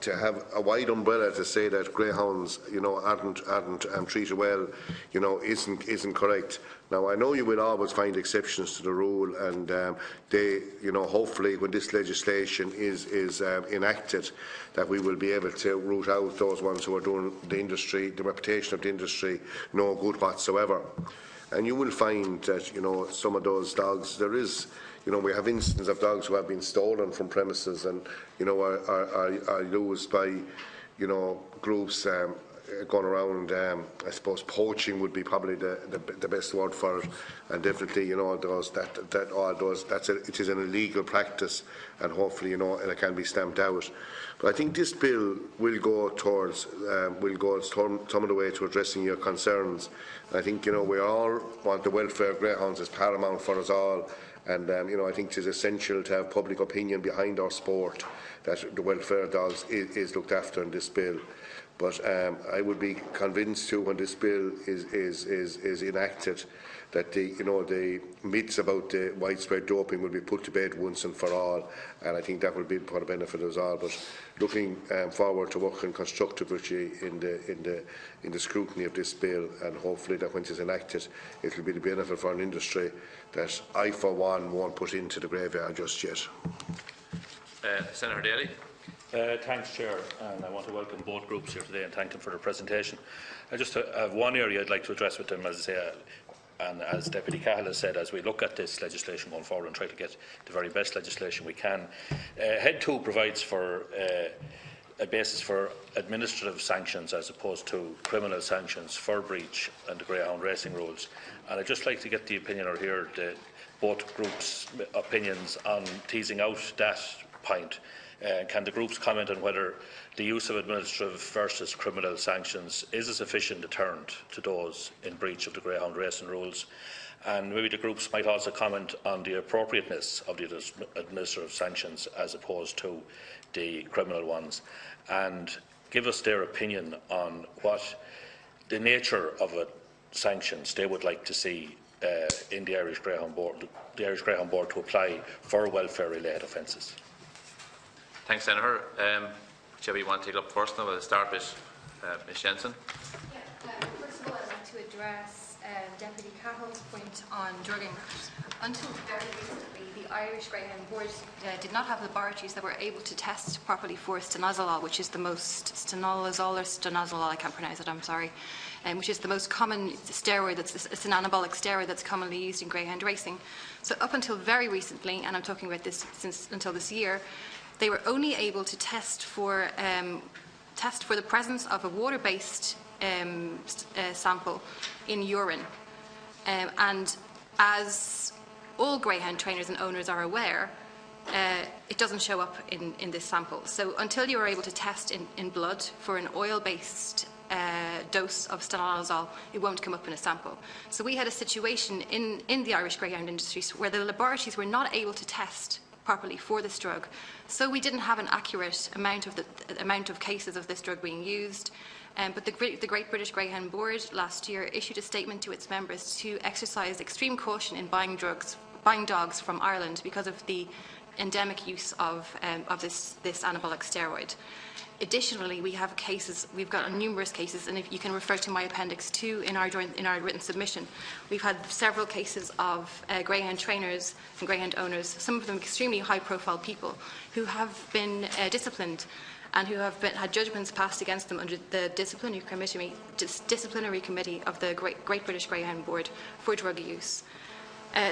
to have a wide umbrella to say that greyhounds aren't treated well, isn't correct. Now I know you will always find exceptions to the rule, and they hopefully when this legislation is enacted, that we will be able to root out those ones who are doing the reputation of the industry no good whatsoever. And you will find that some of those dogs, there is. We have instances of dogs who have been stolen from premises and, are used by, groups going around. I suppose poaching would be probably the best word for it, and definitely, it is an illegal practice, and hopefully, it can be stamped out. But I think this bill will go some of the way to addressing your concerns. I think we all want the welfare of greyhounds as paramount for us all. And I think it is essential to have public opinion behind our sport, that the welfare of dogs is looked after in this bill. But I would be convinced too, when this bill is enacted, that the myths about the widespread doping will be put to bed once and for all, and I think that will be for the benefit of us all. But looking forward to working constructively in the scrutiny of this bill, and hopefully that when it is enacted, it will be the benefit for an industry that I, for one, won't put into the graveyard just yet. Senator Daly. Thanks, Chair, and I want to welcome both groups here today and thank them for their presentation. I just have one area I'd like to address with them, as I say, and as Deputy Cahill has said, as we look at this legislation going forward and try to get the very best legislation we can. Head 2 provides for a basis for administrative sanctions as opposed to criminal sanctions for breach and the greyhound racing rules. And I'd just like to get the opinion or hear both groups' opinions on teasing out that point. Can the groups comment on whether the use of administrative versus criminal sanctions is a sufficient deterrent to those in breach of the greyhound racing rules? And maybe the groups might also comment on the appropriateness of the administrative sanctions as opposed to the criminal ones, and give us their opinion on what the nature of sanctions they would like to see in the Irish Greyhound Board to apply for welfare-related offences. Thanks, Senator. Whichever you want to take it up first now, we'll start with Ms Jensen. First of all, I'd like to address Deputy Cahill's point on drugging. Until very recently, the Irish Greyhound Board did not have laboratories that were able to test properly for stanozolol, which is the most stanozolol, I can't pronounce it, I'm sorry, which is the most common steroid. It's an anabolic steroid that's commonly used in greyhound racing. So up until very recently, and I'm talking about this until this year, they were only able to test for the presence of a water-based sample in urine. And as all greyhound trainers and owners are aware, it doesn't show up in this sample. So until you are able to test in blood for an oil-based dose of stanozolol, it won't come up in a sample. So we had a situation in the Irish greyhound industry where the laboratories were not able to test properly for this drug. So we didn't have an accurate amount of cases of this drug being used. But the Great British Greyhound Board last year issued a statement to its members to exercise extreme caution in buying dogs from Ireland because of the endemic use of this anabolic steroid. Additionally, we've got numerous cases, and if you can refer to my Appendix 2 in our written submission, we've had several cases of greyhound trainers and greyhound owners, some of them extremely high-profile people, who have been disciplined and who have had judgments passed against them under the disciplinary committee of the Great British Greyhound Board for drug use.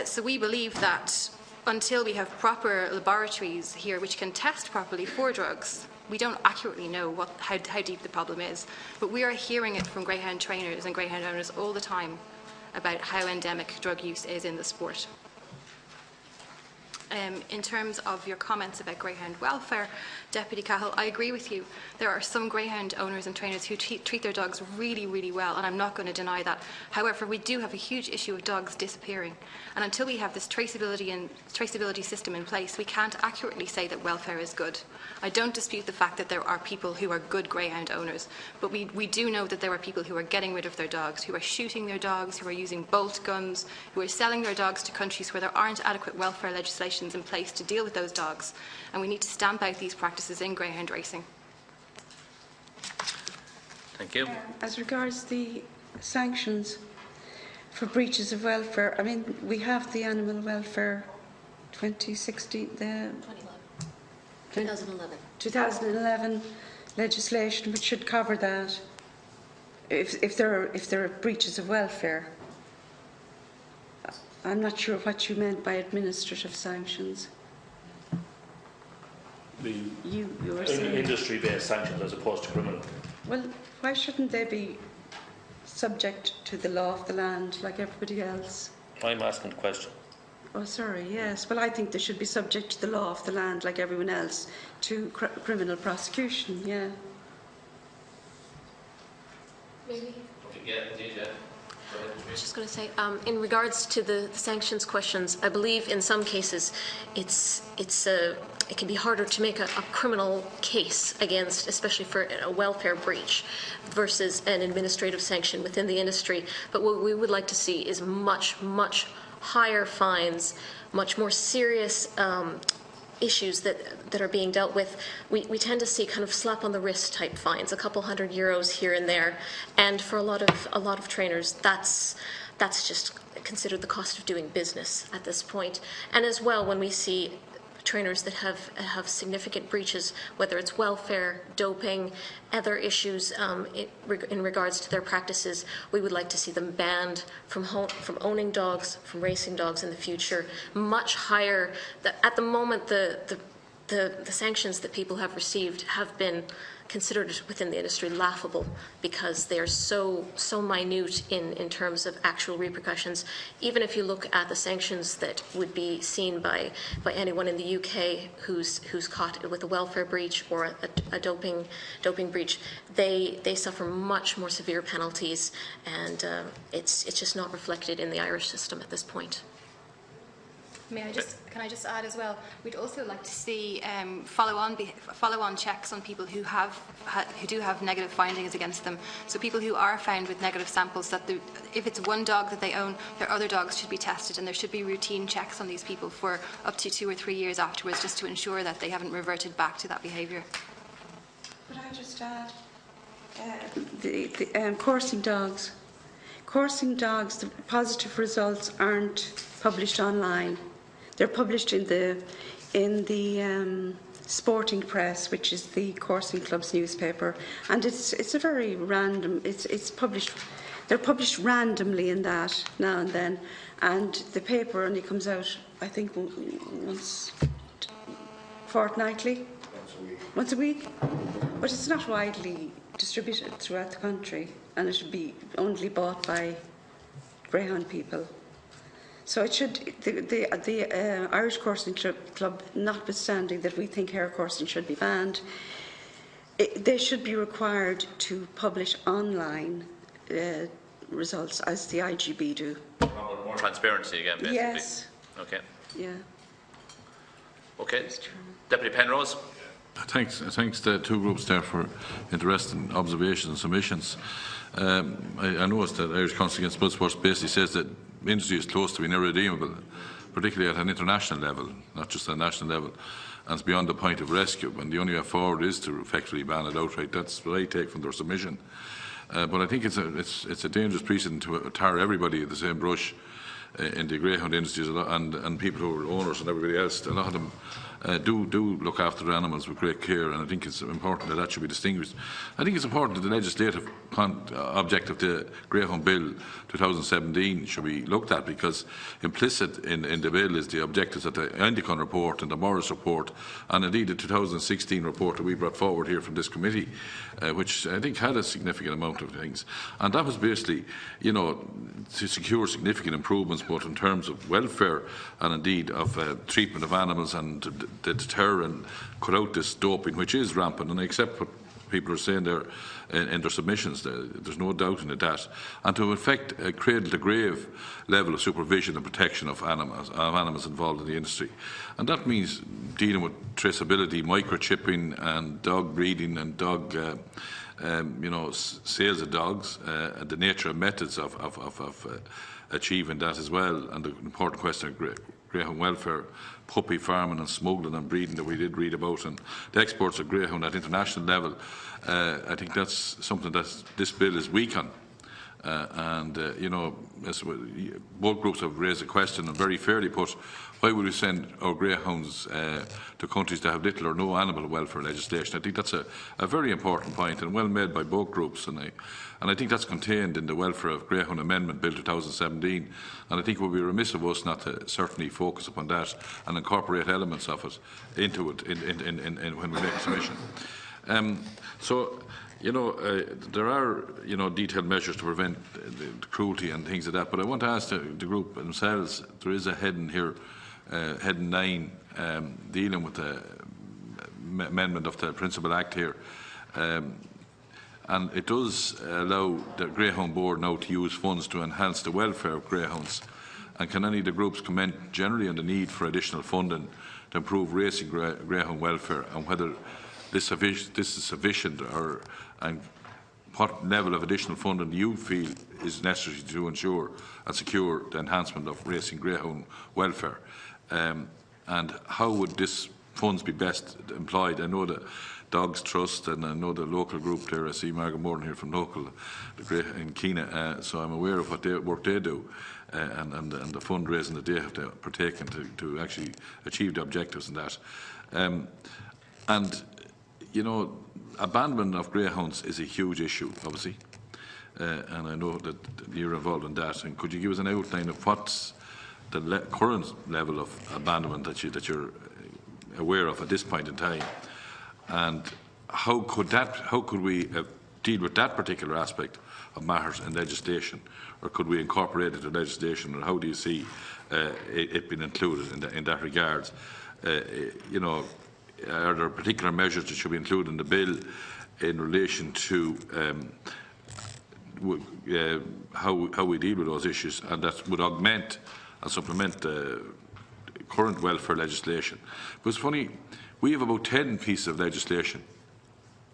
So we believe that until we have proper laboratories here which can test properly for drugs, we don't accurately know how deep the problem is. But we are hearing it from greyhound trainers and greyhound owners all the time about how endemic drug use is in the sport. In terms of your comments about greyhound welfare, Deputy Cahill, I agree with you. There are some greyhound owners and trainers who treat their dogs really, really well, and I'm not going to deny that. However, we do have a huge issue of dogs disappearing, and until we have this traceability system in place, we can't accurately say that welfare is good. I don't dispute the fact that there are people who are good greyhound owners, but we do know that there are people who are getting rid of their dogs, who are shooting their dogs, who are using bolt guns, who are selling their dogs to countries where there aren't adequate welfare legislation in place to deal with those dogs, and we need to stamp out these practices in greyhound racing. Thank you. As regards the sanctions for breaches of welfare, I mean, we have the Animal Welfare 2011 legislation, which should cover that. If there are breaches of welfare. I'm not sure what you meant by administrative sanctions. You were saying Industry-based sanctions as opposed to criminal. Well, why shouldn't they be subject to the law of the land like everybody else? I'm asking the question. Oh, sorry, yes. Well, I think they should be subject to the law of the land like everyone else to criminal prosecution, yeah. Maybe. Yeah, indeed, yeah. I was just going to say, in regards to the sanctions questions, I believe in some cases it can be harder to make a criminal case against, especially for a welfare breach, versus an administrative sanction within the industry. But what we would like to see is much, much higher fines, much more serious issues that are being dealt with. We tend to see kind of slap on the wrist type fines, a couple €100 here and there, and for a lot of trainers, that's just considered the cost of doing business at this point. And as well, when we see trainers that have significant breaches, whether it's welfare, doping, other issues in regards to their practices, we would like to see them banned from owning dogs, from racing dogs in the future, much higher. At the moment, the sanctions that people have received have been considered within the industry laughable, because they're so minute in terms of actual repercussions. Even if you look at the sanctions that would be seen by anyone in the UK who's caught with a welfare breach or a doping breach, they suffer much more severe penalties, and it's just not reflected in the Irish system at this point. Can I just add as well? We'd also like to see follow-on checks on people who do have negative findings against them. So people who are found with negative samples, that if it's one dog that they own, their other dogs should be tested, and there should be routine checks on these people for up to 2 or 3 years afterwards, just to ensure that they haven't reverted back to that behaviour. Could I just add the coursing dogs? Coursing dogs, the positive results aren't published online. They're published in the Sporting Press, which is the coursing club's newspaper, and it's a very random. It's published. They're published randomly in that now and then, and the paper only comes out, I think, once fortnightly, once a week. But it's not widely distributed throughout the country, and it should be only bought by greyhound people. So it should, the Irish Coursing Club, notwithstanding that we think hare coursing should be banned, they should be required to publish online results, as the IGB do. More transparency again, basically. Yes. Okay. Yeah. Okay. Deputy Penrose. Thanks the two groups there for interesting observations and submissions. I noticed that Irish Council Against Blood Sports basically says that the industry is close to being irredeemable, particularly at an international level, not just at a national level, and it's beyond the point of rescue. And the only way forward is to effectively ban it outright. That's what I take from their submission. But I think it's a dangerous precedent to tar everybody at the same brush in the greyhound industries, and people who are owners and everybody else. A lot of them do look after their animals with great care, and I think it's important that should be distinguished. I think it's important that the legislative object of the Greyhound Bill 2017 should be looked at, because implicit in the bill is the objectives of the Endicott report and the Morris report, and indeed the 2016 report that we brought forward here from this committee, which I think had a significant amount of things. And that was basically, to secure significant improvements both in terms of welfare and indeed of treatment of animals, and to deter and cut out this doping, which is rampant. And I accept what people are saying there in their submissions. There's no doubt in that. And to effect a cradle-to-grave level of supervision and protection of animals involved in the industry. And that means dealing with traceability, microchipping and dog breeding and dog sales of dogs, and the nature and methods of achieving that as well, and the important question of greyhound welfare, puppy farming and smuggling and breeding that we did read about, and the exports of greyhound at international level. I think that's something that this bill is weak on. As both groups have raised a question, and very fairly put, why would we send our greyhounds to countries that have little or no animal welfare legislation? I think that's a very important point, and well made by both groups, and I think that's contained in the Welfare of Greyhound Amendment Bill 2017, and I think it would be remiss of us not to certainly focus upon that and incorporate elements of it into it when we make a submission. There are, detailed measures to prevent the cruelty and things like that. But I want to ask the group themselves. There is a heading here, heading 9, dealing with the amendment of the Principal Act here, and it does allow the Greyhound Board now to use funds to enhance the welfare of greyhounds. And can any of the groups comment generally on the need for additional funding to improve racing greyhound welfare, and whether this is sufficient, and what level of additional funding you feel is necessary to ensure and secure the enhancement of racing greyhound welfare, and how would this funds be best employed? I know the Dogs Trust, and I know the local group there. I see Margaret Morton here from local in Keena, so I'm aware of what work they do, and the fundraising that they have to partake in to actually achieve the objectives in that. Abandonment of greyhounds is a huge issue, obviously, and I know that you're involved in that. And could you give us an outline of what's the current level of abandonment that you're aware of at this point in time, and how could we deal with that particular aspect of matters in legislation, or could we incorporate it in legislation, and how do you see it being included in that regard? You know, are there particular measures that should be included in the bill in relation to how we deal with those issues, and that would augment and supplement current welfare legislation? But it's funny, we have about 10 pieces of legislation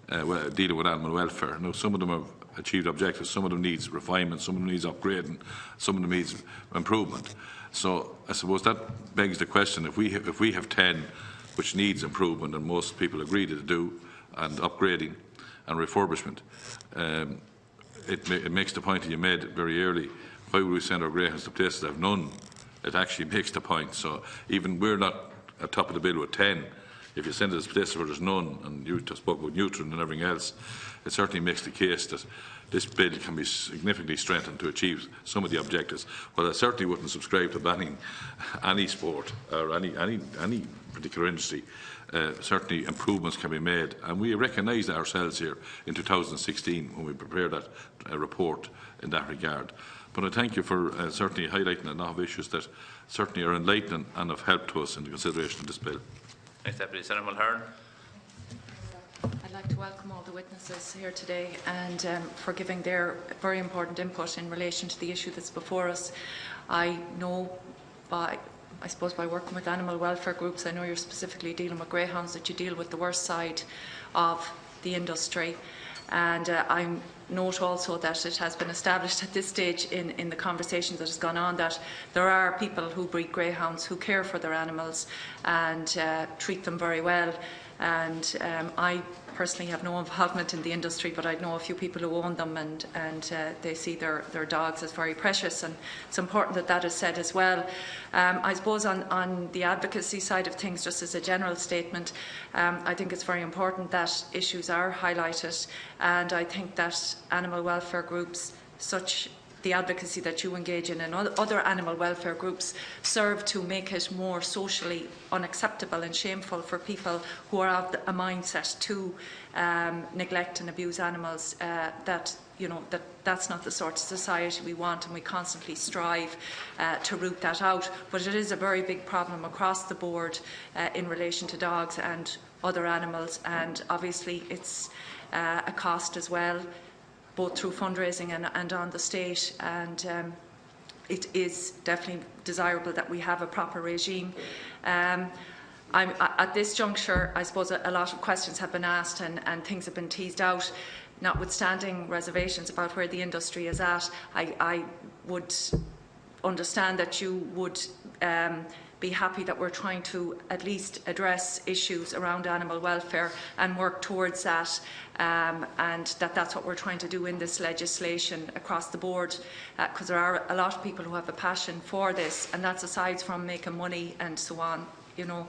dealing with animal welfare. Now, some of them have achieved objectives, some of them needs refinement, some of them needs upgrading, some of them needs improvement. So I suppose that begs the question: if we have 10 which needs improvement, and most people agree to do, and upgrading and refurbishment, it makes the point that you made very early. Why would we send our greyhounds to places that have none? It actually makes the point. So even we're not at top of the bill with 10. If you send it to places where there's none, and you spoke about neutron and everything else, it certainly makes the case that this bill can be significantly strengthened to achieve some of the objectives. Well, I certainly wouldn't subscribe to banning any sport or any particular industry. Certainly improvements can be made, and we recognise that ourselves here in 2016 when we prepared that report in that regard. But I thank you for certainly highlighting a lot of issues that certainly are enlightening and have helped to us in the consideration of this bill. Thanks, Deputy Senator Mulhern. I'd like to welcome all the witnesses here today and for giving their very important input in relation to the issue that's before us. I know by working with animal welfare groups, I know you're specifically dealing with greyhounds, that you deal with the worst side of the industry. And I note also that it has been established at this stage in the conversations that has gone on that there are people who breed greyhounds who care for their animals and treat them very well. And I personally have no involvement in the industry, but I know a few people who own them, and they see their dogs as very precious, and it's important that that is said as well. I suppose on the advocacy side of things, just as a general statement, I think it's very important that issues are highlighted, and I think that animal welfare groups, such the advocacy that you engage in and other animal welfare groups, serve to make it more socially unacceptable and shameful for people who are of a mindset to neglect and abuse animals. That's not the sort of society we want, and we constantly strive to root that out. But it is a very big problem across the board in relation to dogs and other animals, and obviously it's a cost as well, both through fundraising and on the state, and it is definitely desirable that we have a proper regime. At this juncture, I suppose a lot of questions have been asked and things have been teased out. Notwithstanding reservations about where the industry is at, I would understand that you would be happy that we're trying to at least address issues around animal welfare and work towards that, and that's what we're trying to do in this legislation across the board, because there are a lot of people who have a passion for this, and that's aside from making money and so on, you know.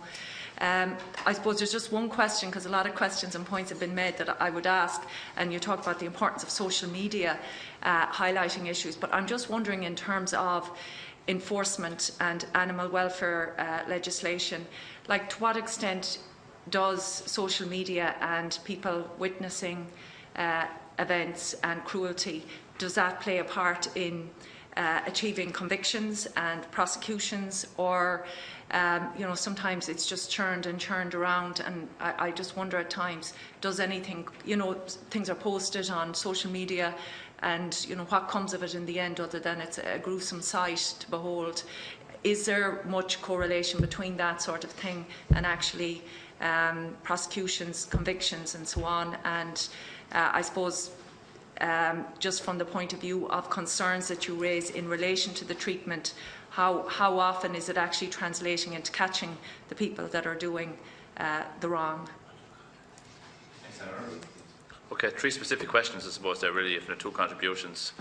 I suppose there's just one question, because a lot of questions and points have been made, that I would ask, and you talk about the importance of social media highlighting issues, but I'm just wondering, in terms of enforcement and animal welfare legislation, like, to what extent does social media and people witnessing events and cruelty, does that play a part in achieving convictions and prosecutions, or sometimes it's just churned and churned around, and I just wonder at times, does anything, things are posted on social media, and what comes of it in the end, other than it's a gruesome sight to behold? Is there much correlation between that sort of thing and actually prosecutions, convictions and so on? And I suppose just from the point of view of concerns that you raise in relation to the treatment, how often is it actually translating into catching the people that are doing the wrong? Okay, 3 specific questions, I suppose, there really, if there are 2 contributions.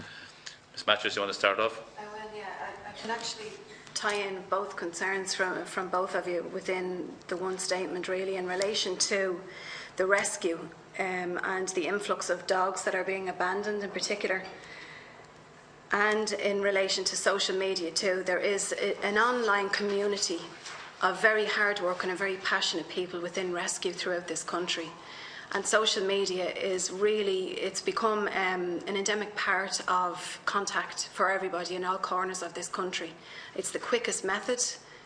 Ms. Matthews, you want to start off? Well, yeah, I can actually tie in both concerns from both of you within the one statement, really, in relation to the rescue and the influx of dogs that are being abandoned in particular. And in relation to social media too, there is an online community of very hard-working and very passionate people within rescue throughout this country. And social media is really, it's become an endemic part of contact for everybody in all corners of this country. It's the quickest method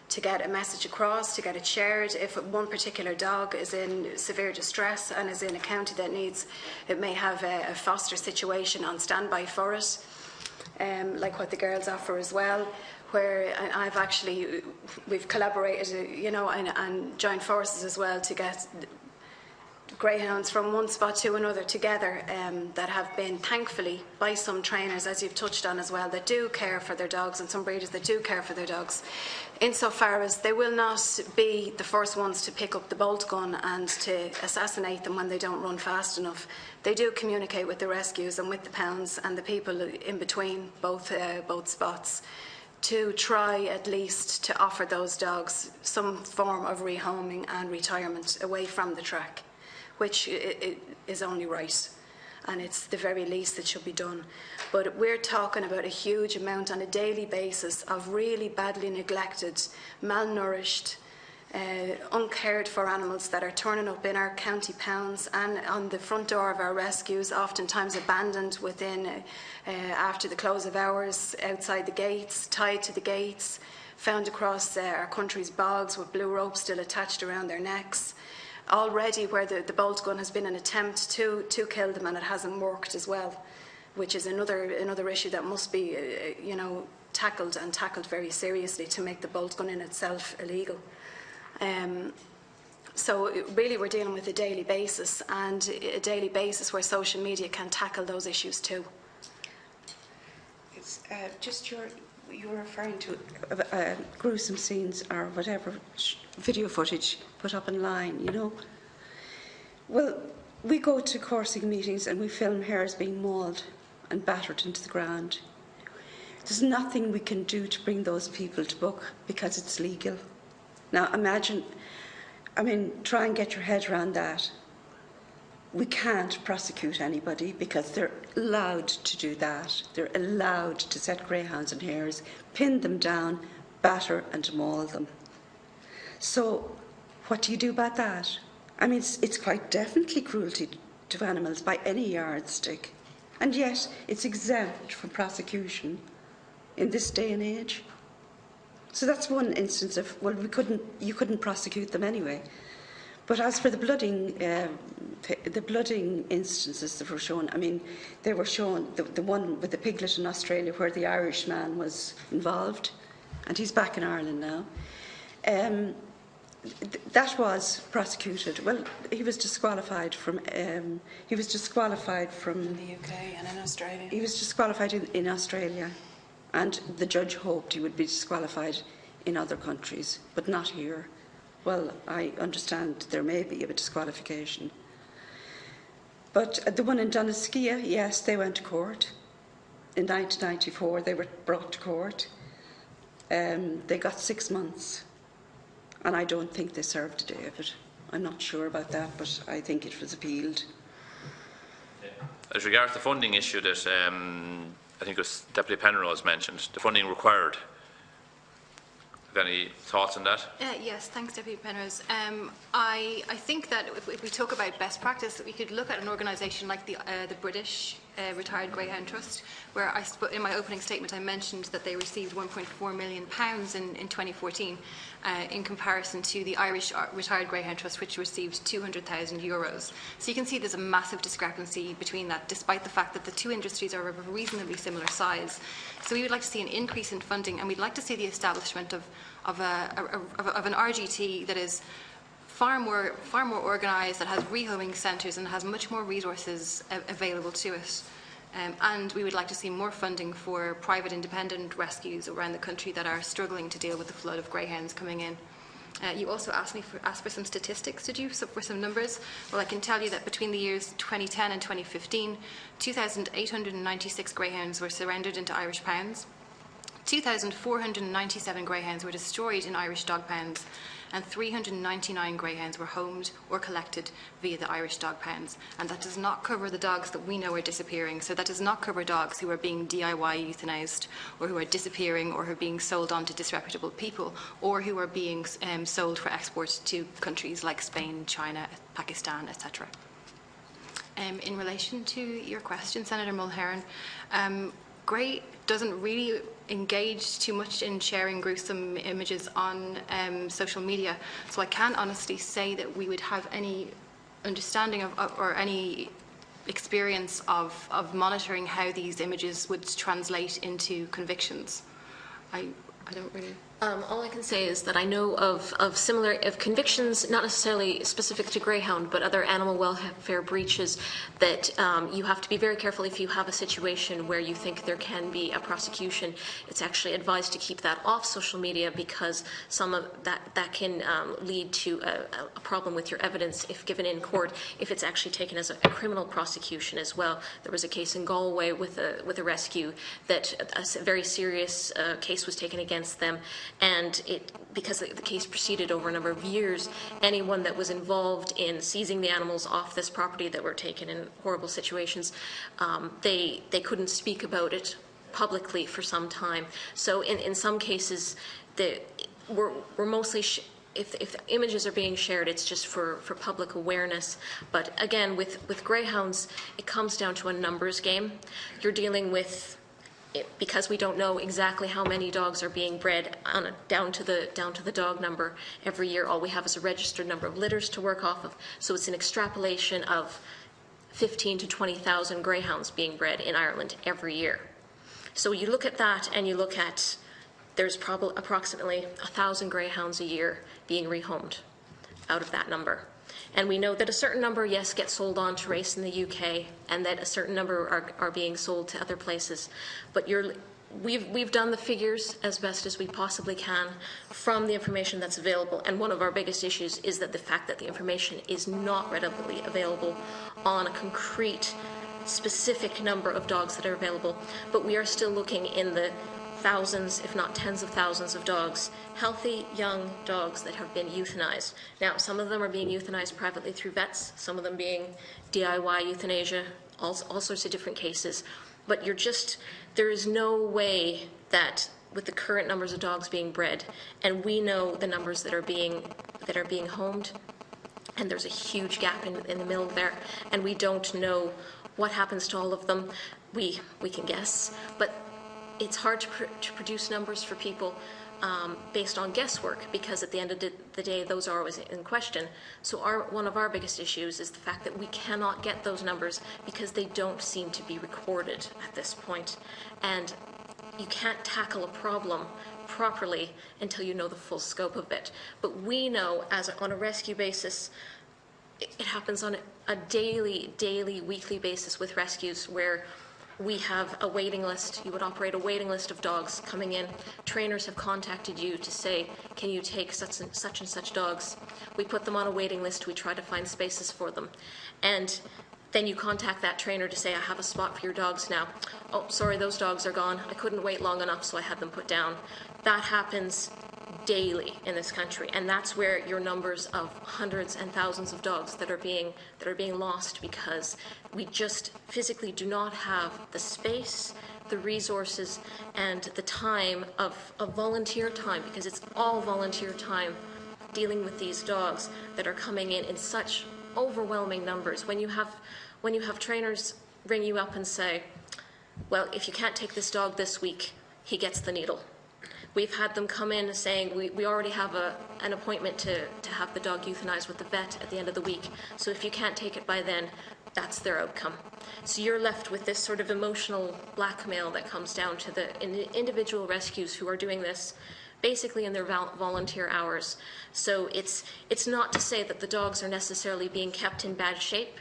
to get a message across, to get it shared. If one particular dog is in severe distress and is in a county that needs, it may have a foster situation on standby for it, like what the girls offer as well, where we've collaborated, you know, and joined forces as well to get greyhounds from one spot to another together, that have been, thankfully, by some trainers, as you've touched on as well, that do care for their dogs, and some breeders that do care for their dogs, insofar as they will not be the first ones to pick up the bolt gun and to assassinate them when they don't run fast enough. They do communicate with the rescues and with the pounds and the people in between both spots, to try at least to offer those dogs some form of rehoming and retirement away from the track, which is only right, and it's the very least that should be done. But we're talking about a huge amount on a daily basis of really badly neglected, malnourished, uncared for animals that are turning up in our county pounds and on the front door of our rescues, oftentimes abandoned within, after the close of hours, outside the gates, tied to the gates, found across our country's bogs with blue ropes still attached around their necks. Already where the bolt gun has been an attempt to kill them, and it hasn't worked as well, which is another issue that must be you know, tackled very seriously to make the bolt gun in itself illegal. So really we're dealing with a daily basis, and a daily basis where social media can tackle those issues too. It's just you're referring to gruesome scenes or whatever video footage put up online, you know. Well, we go to coursing meetings and we film hares being mauled and battered into the ground. There's nothing we can do to bring those people to book because it's legal. Now imagine, I mean, try and get your head around that. We can't prosecute anybody because they're allowed to do that. They're allowed to set greyhounds and hares, pin them down, batter and maul them. So what do you do about that? I mean, it's quite definitely cruelty to animals by any yardstick. And yet it's exempt from prosecution in this day and age. So that's one instance of, well, you couldn't prosecute them anyway. But as for the blooding instances that were shown, I mean, they were shown, the one with the piglet in Australia where the Irish man was involved, and he's back in Ireland now. That was prosecuted. Well, he was disqualified from. In the UK and in Australia. He was disqualified in Australia, and the judge hoped he would be disqualified in other countries, but not here. Well, I understand there may be a disqualification. But the one in Doniskia, yes, they went to court. In 1994, they were brought to court. They got 6 months. And I don't think they served a day of it. I'm not sure about that, but I think it was appealed. As regards the funding issue that I think it was Deputy Penrose mentioned, the funding required. Have any thoughts on that? Yes, thanks, Deputy Penrose. I think that if we talk about best practice, that we could look at an organisation like the British Retired Greyhound Trust, where in my opening statement I mentioned that they received £1.4 million in 2014, in comparison to the Irish Retired Greyhound Trust, which received €200,000. So you can see there's a massive discrepancy between that, despite the fact that the two industries are of a reasonably similar size. So we would like to see an increase in funding, and we'd like to see the establishment of an RGT that is far more organised, that has rehoming centres and has much more resources available to it. And we would like to see more funding for private independent rescues around the country that are struggling to deal with the flood of greyhounds coming in. You also asked for some statistics, did you, for some numbers? Well, I can tell you that between the years 2010 and 2015, 2,896 greyhounds were surrendered into Irish pounds, 2,497 greyhounds were destroyed in Irish dog pounds, and 399 greyhounds were homed or collected via the Irish dog pounds. And that does not cover the dogs that we know are disappearing. So that does not cover dogs who are being DIY euthanized, or who are disappearing, or who are being sold on to disreputable people, or who are being sold for export to countries like Spain, China, Pakistan, etc. In relation to your question, Senator Mulhern, Grey doesn't really engage too much in sharing gruesome images on social media, so I can't honestly say that we would have any understanding of or any experience of monitoring how these images would translate into convictions. I don't really... All I can say is that I know of convictions, not necessarily specific to Greyhound, but other animal welfare breaches that you have to be very careful if you have a situation where you think there can be a prosecution. It's actually advised to keep that off social media because some of that can lead to a problem with your evidence if given in court, if it's actually taken as a criminal prosecution as well. There was a case in Galway with a rescue that a very serious case was taken against them. And because the case proceeded over a number of years, anyone that was involved in seizing the animals off this property that were taken in horrible situations, they couldn't speak about it publicly for some time. So in some cases, we're mostly if the images are being shared, it's just for public awareness. But again, with greyhounds, it comes down to a numbers game. You're dealing with, because we don't know exactly how many dogs are being bred down to the dog number every year. All we have is a registered number of litters to work off of. So it's an extrapolation of 15 to 20,000 greyhounds being bred in Ireland every year. So you look at that and you look at there's probably approximately 1,000 greyhounds a year being rehomed out of that number. And we know that a certain number, yes, get sold on to race in the UK, and that a certain number are being sold to other places. But we've done the figures as best as we possibly can from the information that's available. And one of our biggest issues is that the fact that the information is not readily available on a concrete, specific number of dogs that are available. But we are still looking in the thousands, if not tens of thousands of dogs, healthy young dogs that have been euthanized. Now, some of them are being euthanized privately through vets, some of them being DIY euthanasia, all sorts of different cases. But there is no way that with the current numbers of dogs being bred, and we know the numbers that are being homed, and there's a huge gap in the middle there, and we don't know what happens to all of them. We can guess, but it's hard to produce numbers for people based on guesswork, because at the end of the day, those are always in question. So one of our biggest issues is the fact that we cannot get those numbers because they don't seem to be recorded at this point. And you can't tackle a problem properly until you know the full scope of it. But we know, on a rescue basis, it happens on a daily, weekly basis with rescues where we have a waiting list. You would operate a waiting list of dogs coming in. Trainers have contacted you to say, can you take such and such dogs? We put them on a waiting list. We try to find spaces for them. And then you contact that trainer to say, I have a spot for your dogs now. Oh, sorry, those dogs are gone. I couldn't wait long enough, so I had them put down. That happens daily in this country, and that's where your numbers of hundreds and thousands of dogs that are being lost, because we just physically do not have the space, the resources, and the time of volunteer time, because it's all volunteer time dealing with these dogs that are coming in such overwhelming numbers. When you have trainers ring you up and say, well, if you can't take this dog this week, he gets the needle. We've had them come in saying, we already have an appointment to have the dog euthanized with the vet at the end of the week, so if you can't take it by then, that's their outcome. So you're left with this sort of emotional blackmail that comes down to the individual rescues who are doing this basically in their volunteer hours. So it's not to say that the dogs are necessarily being kept in bad shape.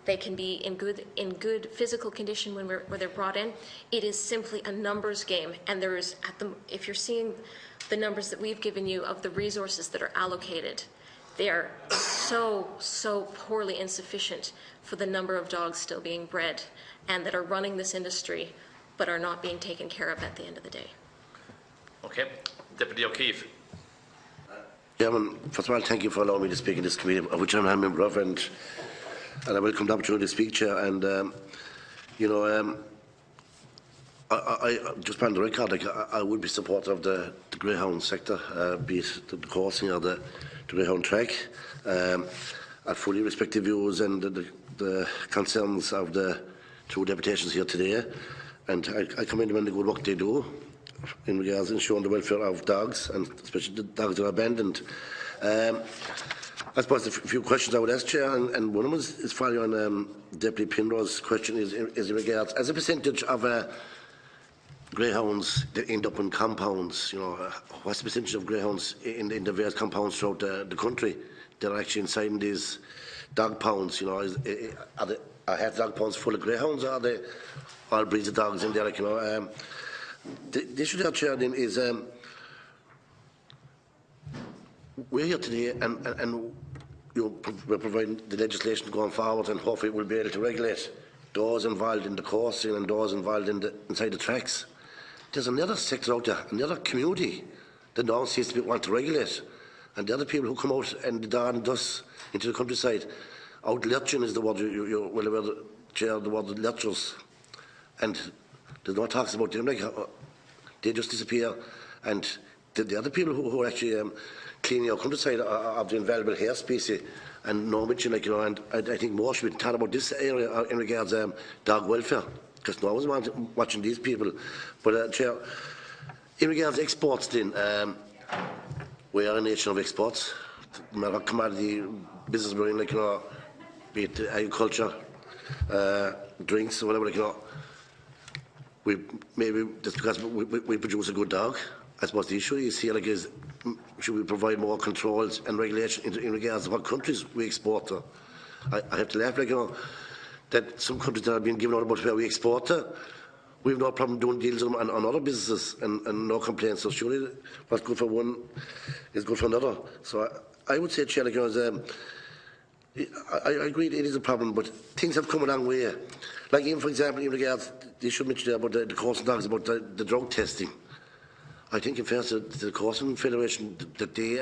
They can be in good physical condition when they're brought in. It is simply a numbers game, and if you're seeing the numbers that we've given you of the resources that are allocated, they are so poorly insufficient for the number of dogs still being bred and that are running this industry but are not being taken care of at the end of the day. Okay. Deputy O'Keefe. Chairman, first of all, thank you for allowing me to speak in this committee, of which I'm a member of, and I welcome the opportunity to speak, Chair. And I just on the record, I would be supportive of the greyhound sector, be it the coursing or the greyhound track. I fully respect the views and the concerns of the two deputations here today, and I commend them on the good work they do in regards to ensuring the welfare of dogs, and especially the dogs that are abandoned. I suppose a few questions I would ask, Chair, and one of them is following on Deputy Pinrose's question is in regards, as a percentage of greyhounds that end up in compounds, what's the percentage of greyhounds in the various compounds throughout the country that are actually inside in these dog pounds? Are half dog pounds full of greyhounds, or are they all breeds of dogs in there? The issue there, Chair, then is we're here today and we're providing the legislation going forward, and hopefully we'll be able to regulate those involved in the coursing and those involved inside the tracks. There's another sector out there, another community that no one seems to want to regulate, and the other people who come out and the dawn and dusk into the countryside. Out lurching is the word you're well aware, Chair, the word lurchers, and there's no talks about them, like they just disappear, and the other people who are actually cleaning our countryside of the invaluable hare species, and no mention, and I think more should be talking about this area in regards dog welfare, because no one's watching these people. But Chair, in regards to exports, then we are a nation of exports. No matter what commodity business we're in, be it agriculture, drinks, or whatever, maybe just because we produce a good dog. I suppose the issue is here, is should we provide more controls and regulation in regards to what countries we export to? I have to laugh, that some countries that have been given out about where we export to, we have no problem doing deals on other businesses and no complaints. So surely what's good for one is good for another. So I would say, Chair, I agree it is a problem, but things have come a long way. Like even, for example, in regards, you should mention about the coursing dogs, about the drug testing. I think in fairness to the Coursing Federation that they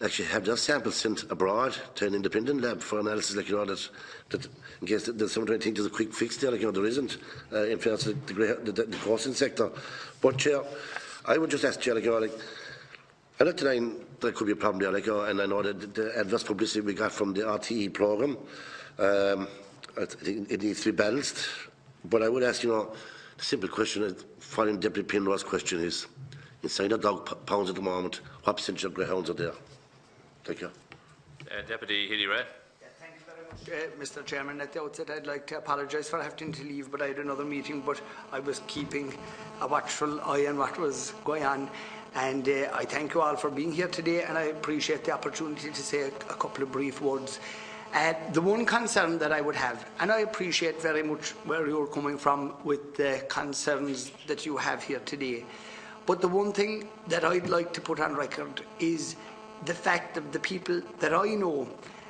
actually have their samples sent abroad to an independent lab for analysis, that in case that someone thinks there's a quick fix there, there isn't, in fairness to the coursing sector. But, Chair, I would just ask, Chair, I'm not denying there could be a problem there, and I know that the adverse publicity we got from the RTE programme, I think it needs to be balanced. But I would ask, the simple question, following Deputy Pinrose's question, is inside the dog pounds at the moment, what percentage of greyhounds are there? Thank you. Deputy Ray. Thank you very much, Mr. Chairman. At the outset, I'd like to apologise for having to leave, but I had another meeting, but I was keeping a watchful eye on what was going on. And I thank you all for being here today, and I appreciate the opportunity to say a couple of brief words. The one concern that I would have, and I appreciate very much where you're coming from with the concerns that you have here today, but the one thing that I'd like to put on record is the fact of the people that I know,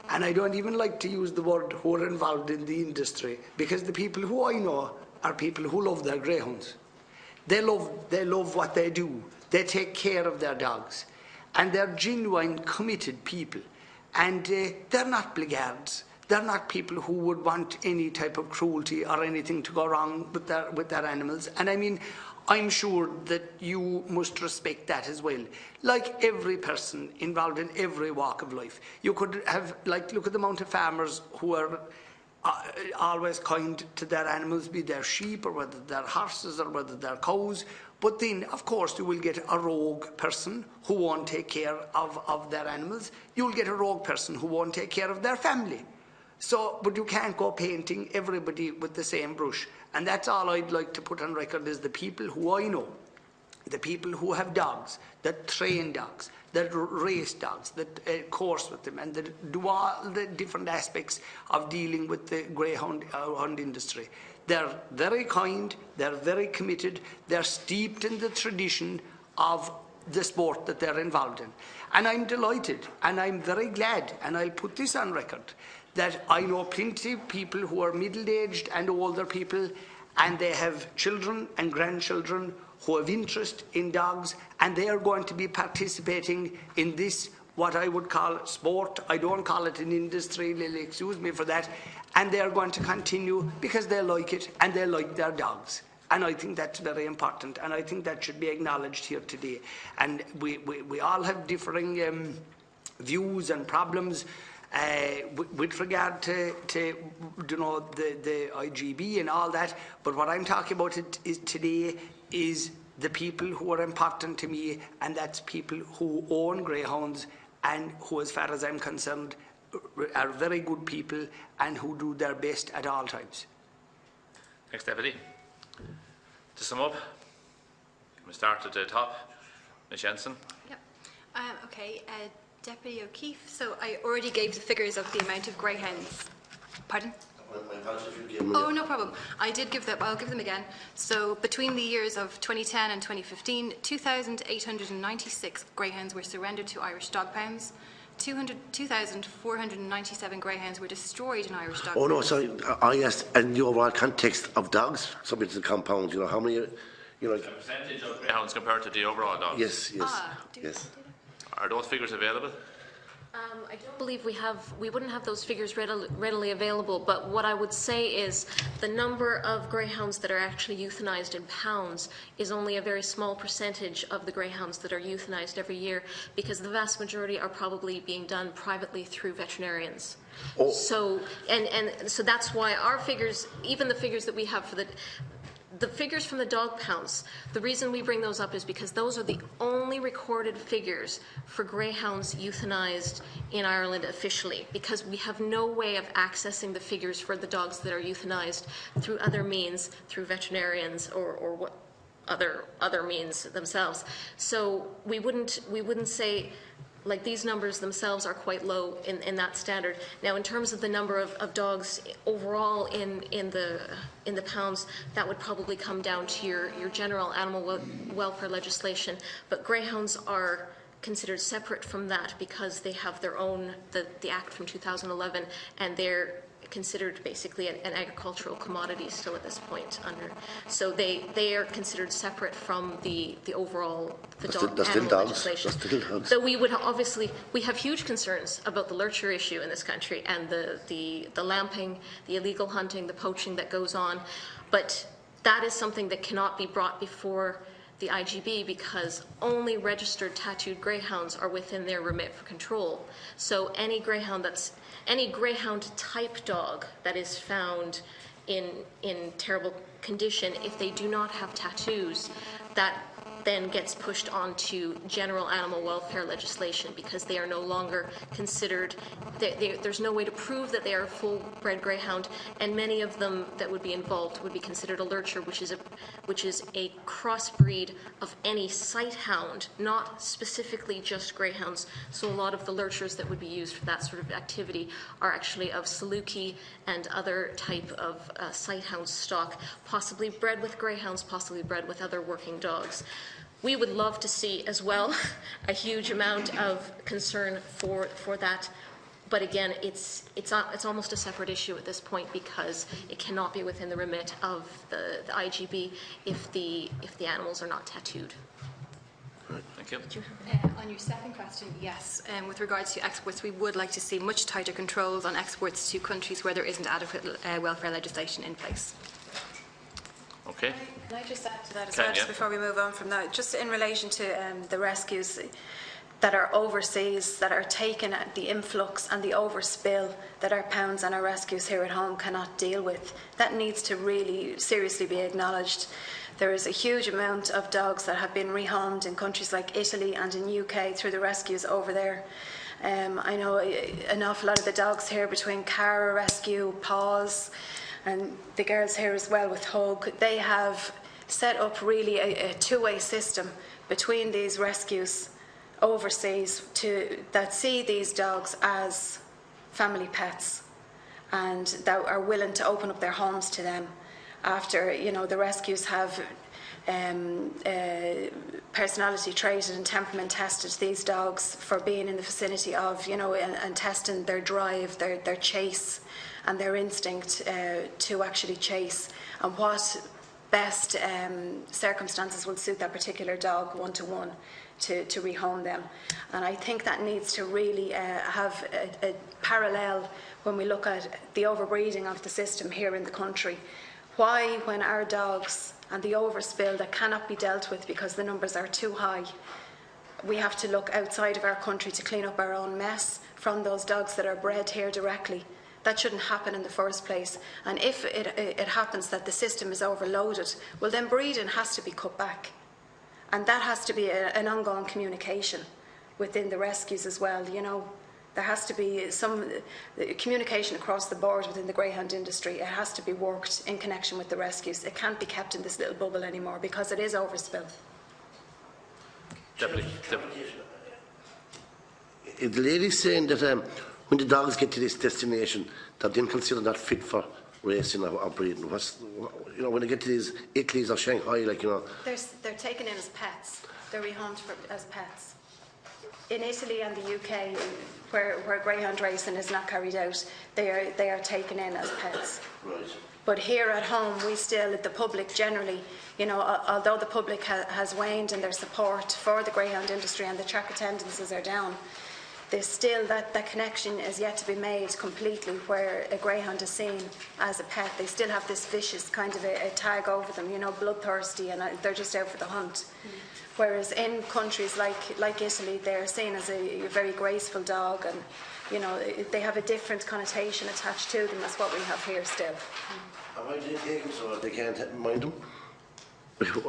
and I don't even like to use the word who are involved in the industry, because the people who I know are people who love their greyhounds. They love what they do. They take care of their dogs, and they're genuine, committed people. And they're not blackguards. They're not people who would want any type of cruelty or anything to go wrong with their animals. And I mean, I'm sure that you must respect that as well. Like every person involved in every walk of life. You could have, look at the amount of farmers who are always kind to their animals, be their sheep or whether they're horses or whether they're cows. But then, of course, you will get a rogue person who won't take care of their animals. You'll get a rogue person who won't take care of their family. So, but you can't go painting everybody with the same brush. And that's all I'd like to put on record is the people who I know, the people who have dogs, that train dogs, that race dogs, that course with them, and that do all the different aspects of dealing with the greyhound industry. They're very kind, they're very committed, they're steeped in the tradition of the sport that they're involved in. And I'm delighted, and I'm very glad, and I'll put this on record, that I know plenty of people who are middle-aged and older people, and they have children and grandchildren who have interest in dogs, and they are going to be participating in this, what I would call sport. I don't call it an industry, excuse me for that. And they are going to continue because they like it and they like their dogs. And I think that's very important, and I think that should be acknowledged here today. And we all have differing views and problems, with regard to you know, the IGB and all that. But what I'm talking about today is the people who are important to me, and that's people who own greyhounds and who, as far as I'm concerned, are very good people and who do their best at all times. Next Deputy. To sum up, we start at the top. Ms Jensen. Yep. Okay, Deputy O'Keefe. So I already gave the figures of the amount of greyhounds. Pardon? Oh, no problem. I did give them, I'll give them again. So between the years of 2010 and 2015, 2,896 greyhounds were surrendered to Irish dog pounds. 2,497 greyhounds were destroyed in Irish dog pounds. Oh no, sorry, I asked in the overall context of dogs, subject to the compounds, you know, how many, you know... The percentage of greyhounds compared to the overall dogs? Yes, yes. Are those figures available? I don't believe we wouldn't have those figures readily available, but what I would say is the number of greyhounds that are actually euthanized in pounds is only a very small percentage of the greyhounds that are euthanized every year, because the vast majority are probably being done privately through veterinarians. Oh. So that's why our figures, even the figures that we have for the figures from the dog pounds, the reason we bring those up is because those are the only recorded figures for greyhounds euthanized in Ireland officially, because we have no way of accessing the figures for the dogs that are euthanized through other means, through veterinarians or what other means themselves. So we wouldn't say, like, these numbers themselves are quite low in that standard. Now, in terms of the number of dogs overall in the pounds, that would probably come down to your general animal welfare legislation. But greyhounds are considered separate from that because they have their own, the Act from 2011, and they're considered basically an agricultural commodity still at this point. So they are considered separate from the overall dog animal legislation. So we would obviously, we have huge concerns about the lurcher issue in this country and the lamping, the illegal hunting, the poaching that goes on, but that is something that cannot be brought before the IGB because only registered tattooed greyhounds are within their remit for control. So any greyhound type dog that is found in terrible condition, if they do not have tattoos, that then gets pushed onto general animal welfare legislation because they are no longer considered, there's no way to prove that they are a full-bred greyhound, and many of them that would be involved would be considered a lurcher, which is a crossbreed of any sight hound, not specifically just greyhounds. So a lot of the lurchers that would be used for that sort of activity are actually of Saluki and other type of sight hound stock, possibly bred with greyhounds, possibly bred with other working dogs. We would love to see as well a huge amount of concern for that, but again, it's almost a separate issue at this point because it cannot be within the remit of the IGB if the animals are not tattooed. Thank you. On your second question, yes. With regards to exports, we would like to see much tighter controls on exports to countries where there isn't adequate welfare legislation in place. Okay. Can I just add to that as well, just before we move on from that, just in relation to the rescues that are overseas, that are taken at the influx and the overspill that our pounds and our rescues here at home cannot deal with, that needs to really seriously be acknowledged. There is a huge amount of dogs that have been rehomed in countries like Italy and in UK through the rescues over there. I know an awful lot of the dogs here between Cara Rescue, Paws, and the girls here as well with Hug, they have set up really a two-way system between these rescues overseas that see these dogs as family pets and that are willing to open up their homes to them after, the rescues have personality traded and temperament tested these dogs for being in the vicinity of, and testing their drive, their chase and their instinct to actually chase, and what best circumstances will suit that particular dog one-to-one to rehome them. And I think that needs to really have a parallel when we look at the overbreeding of the system here in the country. Why, when our dogs and the overspill that cannot be dealt with because the numbers are too high, we have to look outside of our country to clean up our own mess, from those dogs that are bred here directly. That shouldn't happen in the first place. And if it happens that the system is overloaded, well then breeding has to be cut back. And that has to be an ongoing communication within the rescues as well. You know, there has to be some communication across the board within the greyhound industry. It has to be worked in connection with the rescues. It can't be kept in this little bubble anymore because it is overspill. If the lady's saying that when the dogs get to this destination, they're then considered not fit for racing or breeding, you know, when they get to these Italy's or Shanghai, like, you know, They're taken in as pets. They're rehomed as pets. In Italy and the UK, where greyhound racing is not carried out, they are taken in as pets. right. But here at home, we still, the public generally, you know, although the public has waned in their support for the greyhound industry and the track attendances are down, there's still that connection is yet to be made completely where a greyhound is seen as a pet. They still have this vicious kind of a tag over them, you know, bloodthirsty, and they're just out for the hunt. Whereas in countries like Italy, they're seen as a very graceful dog, and you know, they have a different connotation attached to them as what we have here still. Why do they take them so they can't mind them?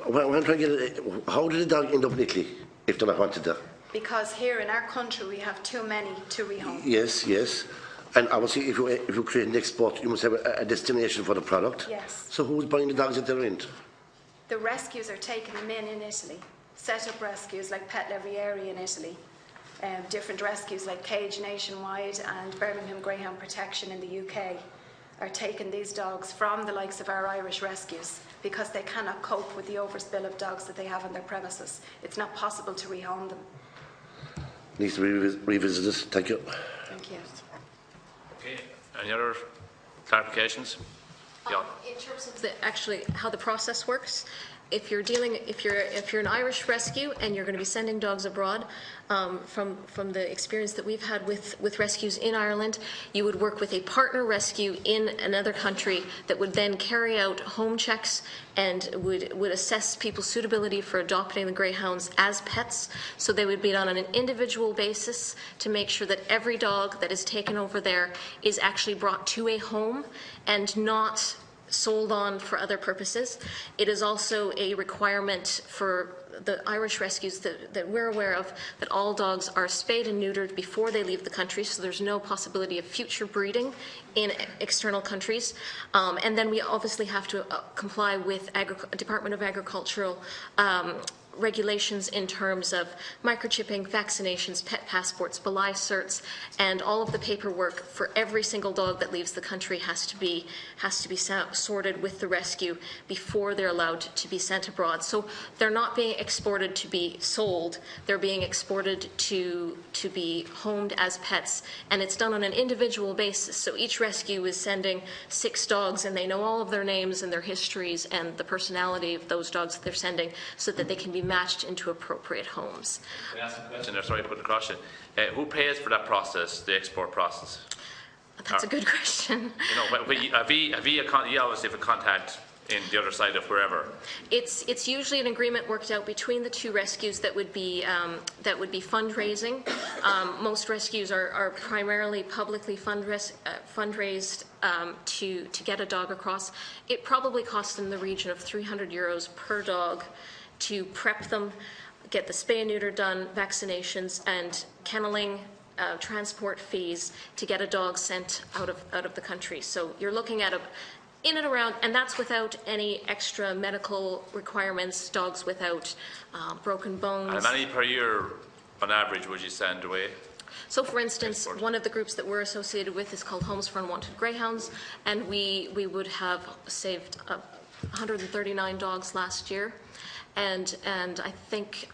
When I'm trying to get it, how did the dog end up in Italy if they're not wanted there? Because here in our country we have too many to rehome. Yes, yes. And obviously, if you create an export, you must have a destination for the product. Yes. So who's buying the dogs at their end? The rescues are taking them in Italy. Set up rescues like Pet Levieri in Italy. Different rescues like Cage Nationwide and Birmingham Greyhound Protection in the UK are taking these dogs from the likes of our Irish rescues because they cannot cope with the overspill of dogs that they have on their premises. It's not possible to rehome them. Needs to be revisited. Thank you. Thank you. Okay. Any other clarifications? Yeah. In terms of actually how the process works, if you're an Irish rescue and you're going to be sending dogs abroad, from the experience that we've had with rescues in Ireland, you would work with a partner rescue in another country that would then carry out home checks and would assess people's suitability for adopting the greyhounds as pets. So they would be done on an individual basis to make sure that every dog that is taken over there is actually brought to a home and not sold on for other purposes. It is also a requirement for the Irish rescues that we're aware of that all dogs are spayed and neutered before they leave the country, so there's no possibility of future breeding in external countries. And then we obviously have to comply with Department of Agricultural regulations in terms of microchipping, vaccinations, pet passports, belie certs, and all of the paperwork for every single dog that leaves the country has to be sorted with the rescue before they're allowed to be sent abroad. So they're not being exported to be sold, they're being exported to be homed as pets, and it's done on an individual basis. So each rescue is sending 6 dogs, and they know all of their names and their histories and the personality of those dogs that they're sending so that they can be matched into appropriate homes. Can I ask a question there? Sorry to put it across you. Who pays for that process, the export process? That's a good question. You know, have you obviously have a contact in the other side of wherever? It's usually an agreement worked out between the two rescues that would be fundraising. Most rescues are primarily publicly fundraised to get a dog across. It probably costs in the region of €300 per dog to prep them, get the spay and neuter done, vaccinations and kenneling, transport fees to get a dog sent out of the country. So you're looking at in and around, and that's without any extra medical requirements, dogs without broken bones. And how many per year on average would you send away? So, for instance, one of the groups that we're associated with is called Homes for Unwanted Greyhounds, and we would have saved 139 dogs last year. And I think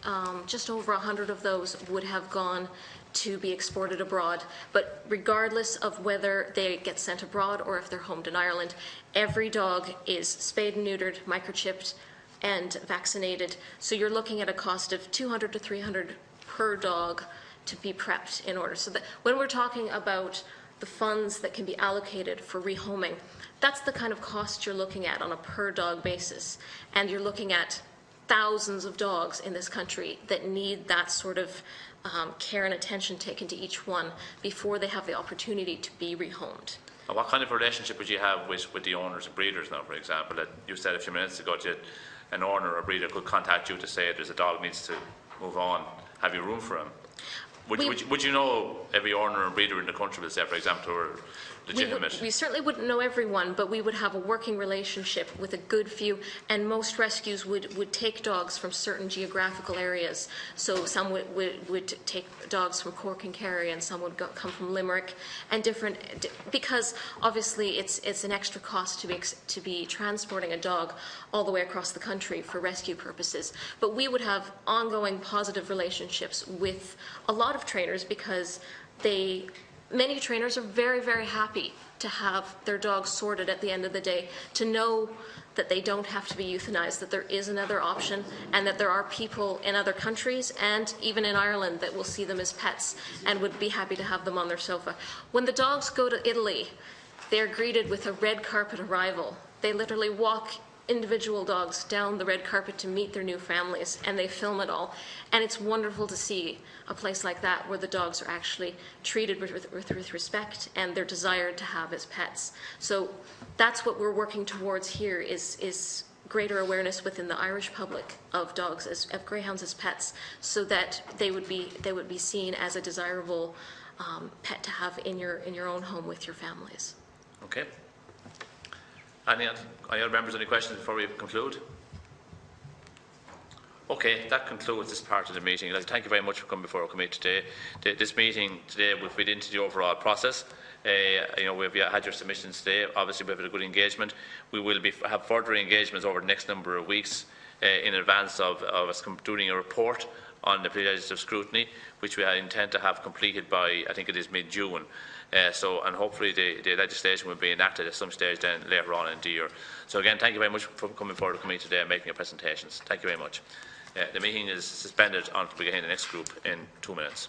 just over 100 of those would have gone to be exported abroad. But regardless of whether they get sent abroad or if they're homed in Ireland, every dog is spayed and neutered, microchipped, and vaccinated. So you're looking at a cost of $200 to $300 per dog to be prepped in order. So that when we're talking about the funds that can be allocated for rehoming, that's the kind of cost you're looking at on a per dog basis. And you're looking at thousands of dogs in this country that need that sort of care and attention taken to each one before they have the opportunity to be rehomed. And what kind of relationship would you have with the owners and breeders now, for example? That you said a few minutes ago that an owner or breeder could contact you to say there's a dog needs to move on. Have you room for him? Would you know every owner and breeder in the country, let's say, for example, or legitimate? We certainly wouldn't know everyone, but we would have a working relationship with a good few, and most rescues would take dogs from certain geographical areas. So some would take dogs from Cork and Kerry, and some would come from Limerick, and different, because obviously it's an extra cost to be transporting a dog all the way across the country for rescue purposes. But we would have ongoing positive relationships with a lot of trainers, because many trainers are very, very happy to have their dogs sorted at the end of the day, to know that they don't have to be euthanized, that there is another option, and that there are people in other countries and even in Ireland that will see them as pets and would be happy to have them on their sofa. When the dogs go to Italy, they're greeted with a red carpet arrival. They literally walk individual dogs down the red carpet to meet their new families, and they film it all. And it's wonderful to see a place like that where the dogs are actually treated with respect and they're desired to have as pets. So that's what we're working towards here, is greater awareness within the Irish public of dogs, of greyhounds as pets, so that they would be seen as a desirable pet to have in your own home with your families. Okay. Any other members, any questions before we conclude? Okay, that concludes this part of the meeting. I'd like to thank you very much for coming before our committee today. This meeting today will fit into the overall process. We've had your submissions today. Obviously, we've had a good engagement. We will have further engagements over the next number of weeks in advance of us doing a report on the pre-legislative scrutiny, which we intend to have completed by, I think it is mid-June. And hopefully the legislation will be enacted at some stage then later on in the year. So again, thank you very much for coming forward to the committee today and making your presentations. Thank you very much. The meeting is suspended until we get in the next group in 2 minutes.